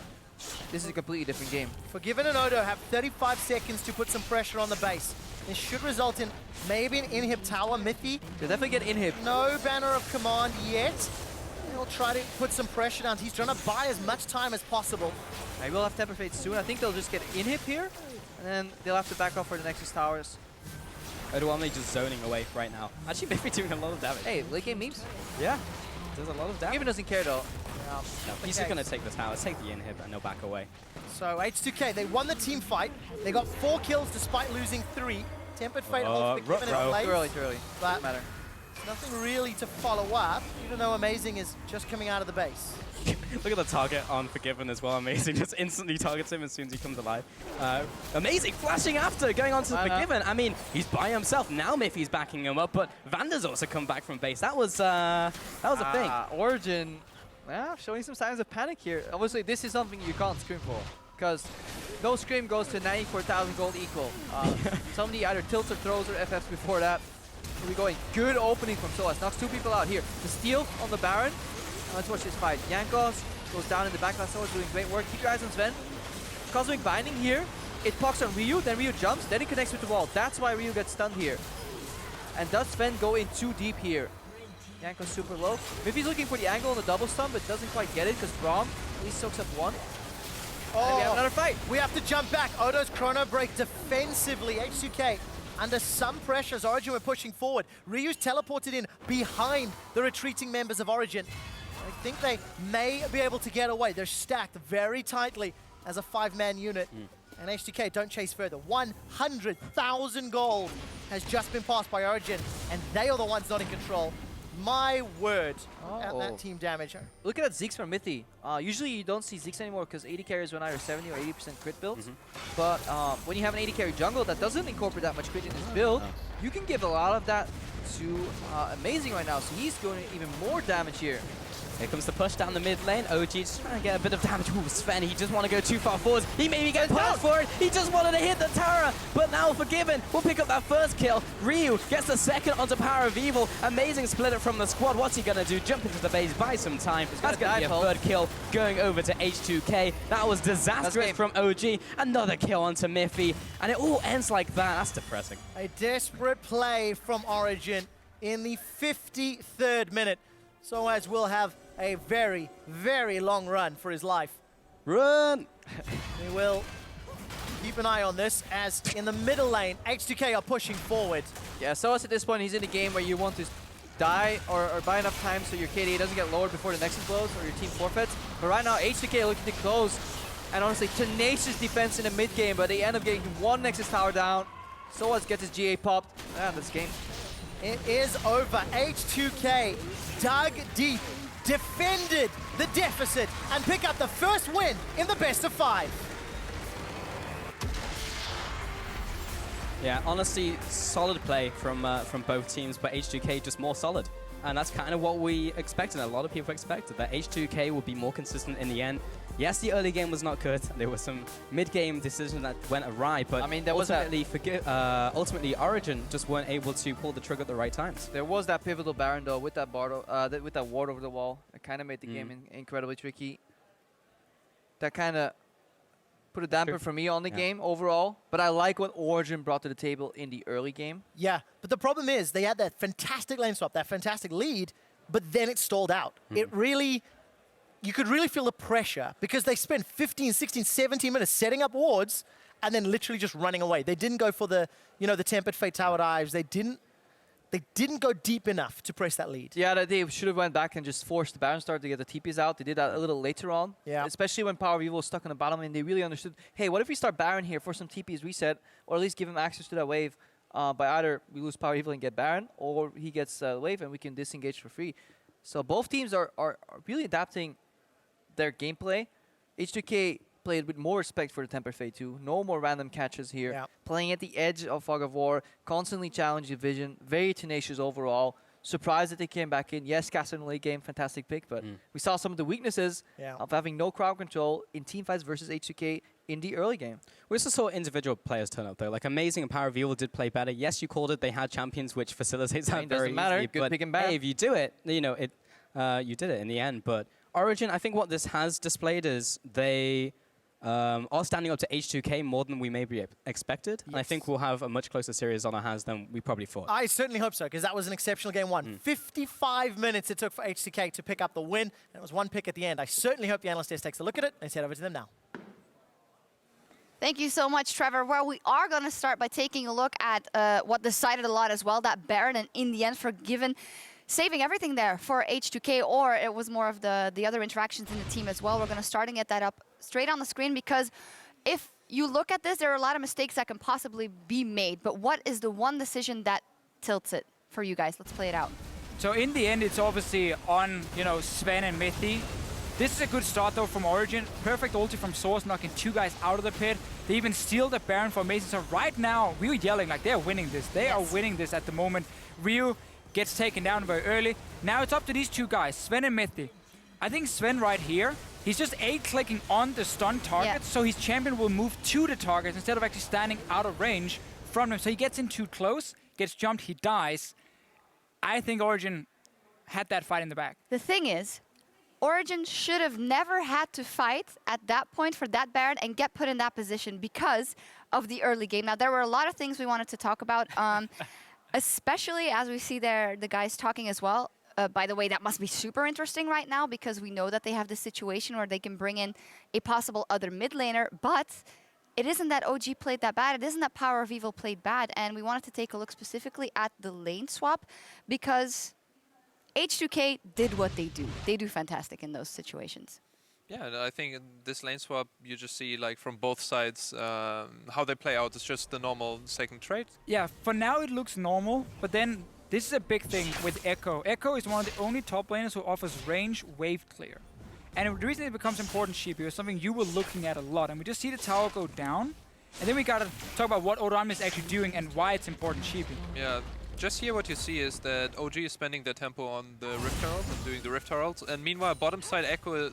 this is a completely different game. Forgiven and Odo have 35 seconds to put some pressure on the base. This should result in maybe an inhib tower. Mithy, They'll definitely get inhib. no banner of command yet. He'll try to put some pressure down. He's trying to buy as much time as possible. I will have Temper Fate soon. I think they'll just get inhib here, and then they'll have to back off for the Nexus towers. Odoamne just zoning away right now. Actually, maybe doing a lot of damage. Hey, late game memes. Yeah, does a lot of damage. Even doesn't care though. He's just going to take this tower, take the inhib, and they'll back away. So H2K, they won the team fight. They got 4 kills despite losing 3. Tempered Fate ultimate given in place. Too early. But Doesn't matter. nothing really to follow up, even though Amazing is just coming out of the base. Look at the target on Forgiven as well. Amazing just instantly targets him as soon as he comes alive. Amazing flashing after, going on to Forgiven. I mean, he's by himself. Now Mithy's backing him up, but Vander's also come back from base. That was a thing. Origen, showing some signs of panic here. Obviously, this is something you can't scream for, because no scream goes to 94,000 gold equal. Somebody either tilts or throws or FFs before that. Here we going. Good opening from Soaz. Knocks 2 people out here. The steal on the Baron. Let's watch this fight. Jankos goes down in the back. Soaz doing great work. Keep your eyes on Zven. Cosmic Binding here. It poks on Ryu, then Ryu jumps, then he connects with the wall. That's why Ryu gets stunned here. And does Zven go in too deep here? Jankos super low. Mithy's looking for the angle on the double stun, but doesn't quite get it because Braum at least soaks up 1. And we have another fight. We have to jump back. Odo's chrono break defensively. H2K under some pressure as Origen were pushing forward. Ryu's teleported in behind the retreating members of Origen. I think they may be able to get away. They're stacked very tightly as a 5-man unit. And H2K don't chase further. 100,000 gold has just been passed by Origen, and they are the ones not in control. My word, at that team damage. Look at that Zeke's from Mithy. Usually you don't see Zeke's anymore because AD carries run either 70 or 80% crit builds. But when you have an AD carry jungle that doesn't incorporate that much crit in his build, you can give a lot of that to Amazing right now. So he's doing even more damage here. Here comes the push down the mid lane. OG just trying to get a bit of damage. Ooh, Zven, he just want to go too far forwards. He maybe gets punished for it. He just wanted to hit the tower, but now Forgiven will pick up that first kill. Ryu gets the second onto PowerOfEvil. Amazing split it from the squad. What's he going to do? Jump into the base, buy some time. That's going to be a third kill going over to H2K. That was disastrous from OG. Another kill onto Mithy, and it all ends like that. That's depressing. A desperate play from Origen in the 53rd minute. Soaz will have a very, very long run for his life. Run! We will keep an eye on this as in the middle lane, H2K are pushing forward. Yeah, Soaz at this point, he's in a game where you want to die or buy enough time so your KDA doesn't get lowered before the Nexus blows or your team forfeits. But right now, H2K looking to close. And honestly, tenacious defense in the mid game, but they end up getting 1 Nexus tower down. Soaz gets his GA popped. And this game. It is over. H2K dug deep, defended the deficit, and pick up the first win in the best of 5. Yeah, honestly, solid play from both teams, but H2K just more solid. And that's kind of what we expected. A lot of people expected that H2K would be more consistent in the end. Yes, the early game was not good. There were some mid-game decisions that went awry, but I mean, there was ultimately Origen just weren't able to pull the trigger at the right times. There was that pivotal Baron though with that with that ward over the wall. It kind of made the game incredibly tricky. That kind of put a damper for me on the game overall, but I like what Origen brought to the table in the early game. Yeah, but the problem is they had that fantastic lane swap, that fantastic lead, but then it stalled out. It really... You could really feel the pressure because they spent 15, 16, 17 minutes setting up wards and then literally just running away. They didn't go for the, the Tempered Fate tower dives. They didn't go deep enough to press that lead. Yeah, they should have went back and just forced the Baron Star to get the TPs out. They did that a little later on. Yeah. Especially when PowerOfEvil was stuck on the bottom and they really understood, hey, what if we start Baron here for some TPs reset or at least give him access to that wave by either we lose PowerOfEvil and get Baron or he gets the wave and we can disengage for free. So both teams are really adapting their gameplay. H2K played with more respect for the Tempered Fate too. No more random catches here. Yeah. Playing at the edge of Fog of War, constantly challenging vision, very tenacious overall. Surprised that they came back in. Yes, Kassadin late game, fantastic pick, but we saw some of the weaknesses of having no crowd control in teamfights versus H2K in the early game. We also saw individual players turn up though. Like Amazing and PowerOfEvil did play better. Yes, you called it. They had champions, which facilitates that very doesn't matter. easily. Good but pick and bad. hey, if you do it, you did it in the end. But Origen, I think what this has displayed is they are standing up to H2K more than we maybe expected. Yes. And I think we'll have a much closer series on our hands than we probably thought. I certainly hope so, because that was an exceptional game 1. 55 minutes it took for H2K to pick up the win, and it was 1 pick at the end. I certainly hope the analyst desk takes a look at it. Let's head over to them now. Thank you so much, Trevor. Well, we are going to start by taking a look at what decided a lot as well, that Baron, and in the end, Forgiven saving everything there for H2K, or it was more of the other interactions in the team as well. We're going to start and get that up straight on the screen, because if you look at this, there are a lot of mistakes that can possibly be made. But what is the one decision that tilts it for you guys? Let's play it out. So in the end, it's obviously on, Zven and Mithy. This is a good start though from Origen. Perfect ulti from Soaz, knocking 2 guys out of the pit. They even steal the Baron formation. So right now, we were yelling like they're winning this. They are winning this at the moment. Ryu gets taken down very early. Now it's up to these 2 guys, Zven and Mithy. I think Zven right here, he's just A-clicking on the stun target, so his champion will move to the target instead of actually standing out of range from them. So he gets in too close, gets jumped, he dies. I think Origen had that fight in the back. The thing is, Origen should have never had to fight at that point for that Baron and get put in that position because of the early game. Now, there were a lot of things we wanted to talk about, especially as we see there the guys talking as well. By the way, that must be super interesting right now because we know that they have this situation where they can bring in a possible other mid laner, but it isn't that OG played that bad. It isn't that PowerOfEvil played bad. And we wanted to take a look specifically at the lane swap because H2K did what they do. They do fantastic in those situations. Yeah, and I think in this lane swap, you just see like from both sides how they play out. It's just the normal second trade. Yeah, for now it looks normal, but then this is a big thing with Ekko. Ekko is one of the only top laners who offers range wave clear. And the reason it becomes important, Sheepy, is something you were looking at a lot. And we just see the tower go down. And then we gotta talk about what Odoamne is actually doing and why it's important, Sheepy. Yeah, just here what you see is that OG is spending their tempo on the Rift Herald and doing the Rift Herald. And meanwhile, bottom side Ekko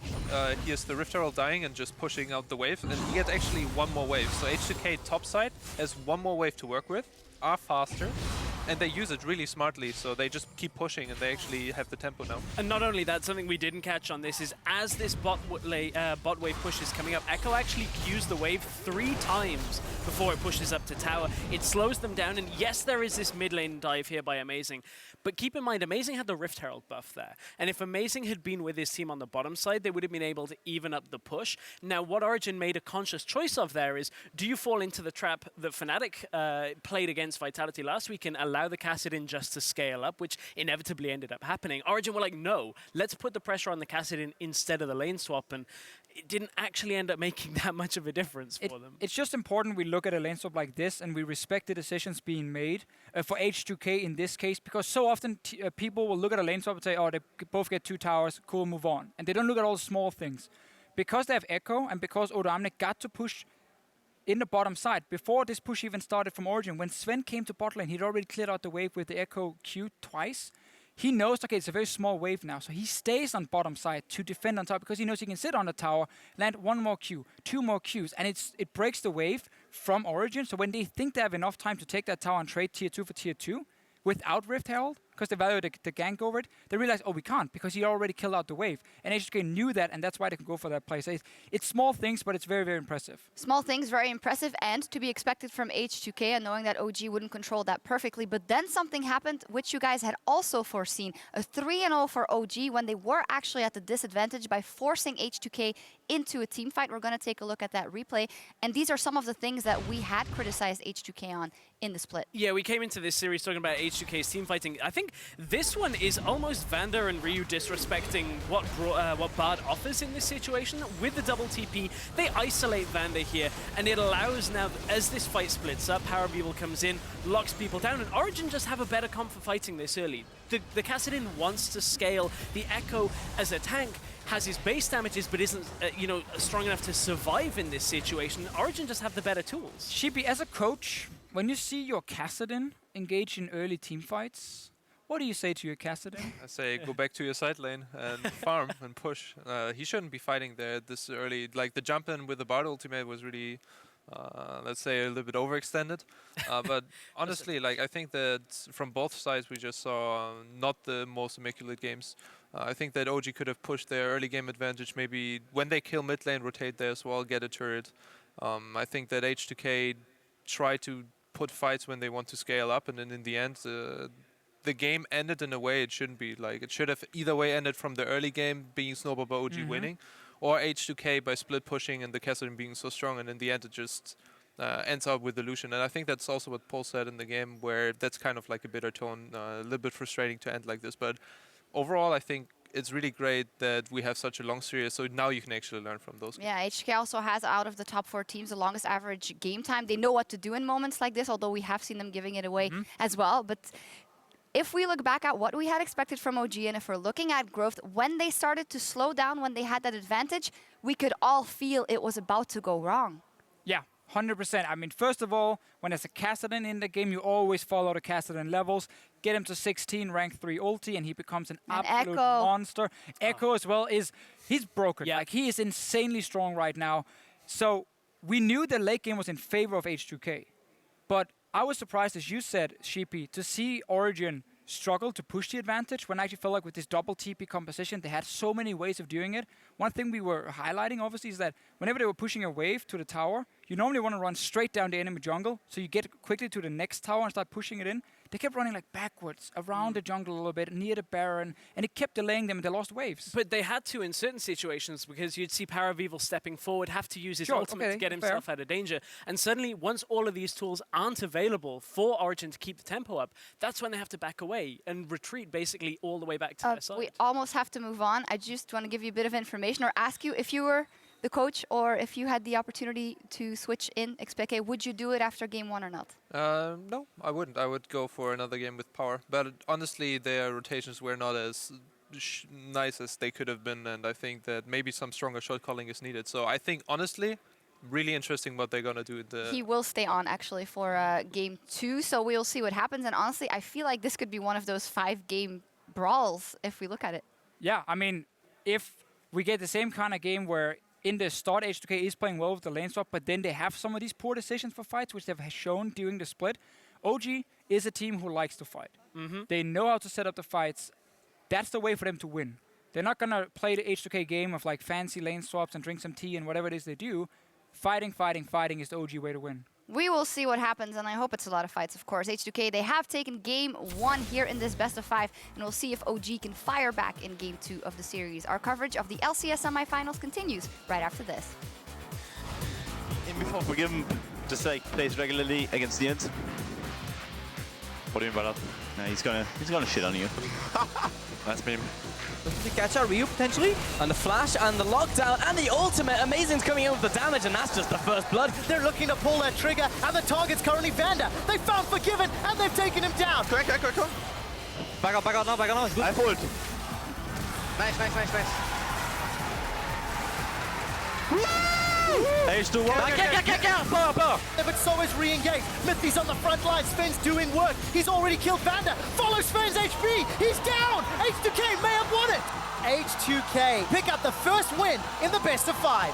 hears the Rift Herald dying and just pushing out the wave. And he gets actually one more wave. So H2K top side has one more wave to work with, are faster. And they use it really smartly, so they just keep pushing and they actually have the tempo now. And not only that, something we didn't catch on this is as this bot wave push is coming up, Ekko actually Qs the wave 3 times before it pushes up to tower. It slows them down, and yes, there is this mid lane dive here by Amazing. But keep in mind, Amazing had the Rift Herald buff there. And if Amazing had been with his team on the bottom side, they would have been able to even up the push. Now, what Origen made a conscious choice of there is, do you fall into the trap that Fnatic played against Vitality last week and allow the Kassadin just to scale up, which inevitably ended up happening? Origen were like, no, let's put the pressure on the Kassadin instead of the lane swap, and it didn't actually end up making that much of a difference for them. It's just important we look at a lane swap like this and we respect the decisions being made for H2K in this case, because so often people will look at a lane swap and say, oh, they both get 2 towers, cool, move on. And they don't look at all the small things. Because they have Ekko and because Odoamne got to push in the bottom side, before this push even started from Origen, when Zven came to bot lane, he'd already cleared out the wave with the Ekko Q twice. He knows, okay, it's a very small wave now, so he stays on bottom side to defend on top because he knows he can sit on the tower, land 1 more Q, 2 more Qs, and it breaks the wave from Origen. So when they think they have enough time to take that tower and trade tier 2 for tier 2 without Rift Herald, because they value the gank over it, they realize, oh, we can't, because he already killed out the wave. And H2K knew that, and that's why they can go for that play. So it's small things, but it's very, very impressive. Small things, very impressive, and to be expected from H2K, and knowing that OG wouldn't control that perfectly. But then something happened, which you guys had also foreseen. A 3-0 for OG when they were actually at the disadvantage by forcing H2K into a team fight. We're going to take a look at that replay. And these are some of the things that we had criticized H2K on in the split. Yeah, we came into this series talking about H2K's team fighting. I think this one is almost Vander and Ryu disrespecting what Bard offers in this situation. With the double TP, they isolate Vander here, and it allows now, as this fight splits up, PowerOfEvil comes in, locks people down, and Origen just have a better comp for fighting this early. The Kassadin wants to scale. The Ekko, as a tank, has his base damages, but isn't strong enough to survive in this situation. Origen just have the better tools. Sheepy, as a coach, when you see your Kassadin engage in early team fights, what do you say to your Kassadin? I say go back to your side lane and farm and push. He shouldn't be fighting there this early. Like the jump in with the Bard ultimate was really, let's say, a little bit overextended. But honestly, like I think that from both sides we just saw not the most immaculate games. I think that OG could have pushed their early game advantage. Maybe when they kill mid lane, rotate there as well, get a turret. I think that H2K try to put fights when they want to scale up, and then in the end, the game ended in a way it shouldn't be. Like it should have either way ended from the early game being snowballed by OG winning, or H2K by split pushing and the Kassadin being so strong, and in the end it just ends up with the Lucian. And I think that's also what Paul said in the game, where that's kind of like a bitter tone, a little bit frustrating to end like this. But overall, I think it's really great that we have such a long series, so now you can actually learn from those. Yeah, H2K also has, out of the top 4 teams, the longest average game time. They know what to do in moments like this, although we have seen them giving it away as well. But if we look back at what we had expected from OG, and if we're looking at growth, when they started to slow down, when they had that advantage, we could all feel it was about to go wrong. Yeah, 100%. I mean, first of all, when there's a Kassadin in the game, you always follow the Kassadin levels. Get him to 16, rank 3 ulti, and he becomes an absolute monster. Ekko as well he's broken. Yeah. Like, he is insanely strong right now. So we knew the late game was in favor of H2K. But I was surprised, as you said, Sheepy, to see Origen struggle to push the advantage when I actually felt like with this double TP composition, they had so many ways of doing it. One thing we were highlighting, obviously, is that whenever they were pushing a wave to the tower, you normally want to run straight down the enemy jungle, so you get quickly to the next tower and start pushing it in. They kept running like backwards, around the jungle a little bit, near the Baron, and it kept delaying them and they lost waves. But they had to in certain situations, because you'd see PowerOfEvil stepping forward, have to use his ultimate to get himself out of danger. And suddenly, once all of these tools aren't available for Origen to keep the tempo up, that's when they have to back away and retreat basically all the way back to their side. We almost have to move on. I just want to give you a bit of information or ask you, if you were the coach or if you had the opportunity to switch in Xpeke, would you do it after game 1 or not? No, I wouldn't. I would go for another game with Power. But honestly, their rotations were not as nice as they could have been, and I think that maybe some stronger shot calling is needed. So I think, honestly, really interesting what they're going to do. He will stay on, actually, for game 2, so we'll see what happens. And honestly, I feel like this could be one of those 5-game brawls if we look at it. Yeah, I mean, if we get the same kind of game where in the start, H2K is playing well with the lane swap, but then they have some of these poor decisions for fights, which they've shown during the split. OG is a team who likes to fight. They know how to set up the fights. That's the way for them to win. They're not going to play the H2K game of like fancy lane swaps and drink some tea and whatever it is they do. Fighting, fighting, fighting is the OG way to win. We will see what happens, and I hope it's a lot of fights, of course. H2K, they have taken game 1 here in this best of 5, and we'll see if OG can fire back in game 2 of the series. Our coverage of the LCS semifinals continues right after this. In before, forgive him, just like plays regularly against the ends. What do you mean by that? No, he's gonna shit on you. That's me. Looking to catch out Ryu potentially, and the flash and the lockdown and the ultimate. Amazing's coming in with the damage, and that's just the first blood. They're looking to pull that trigger, and the target's currently Vander. They found Forgiven, and they've taken him down. Correct. Back up now, Good. I pulled. Nice. H2 Power. But so is re-engaged. Mithy's on the front line. Sven's doing work. He's already killed Vander. Follows Sven's HP. He's down. H2K may have won it. H2K pick up the first win in the best of 5.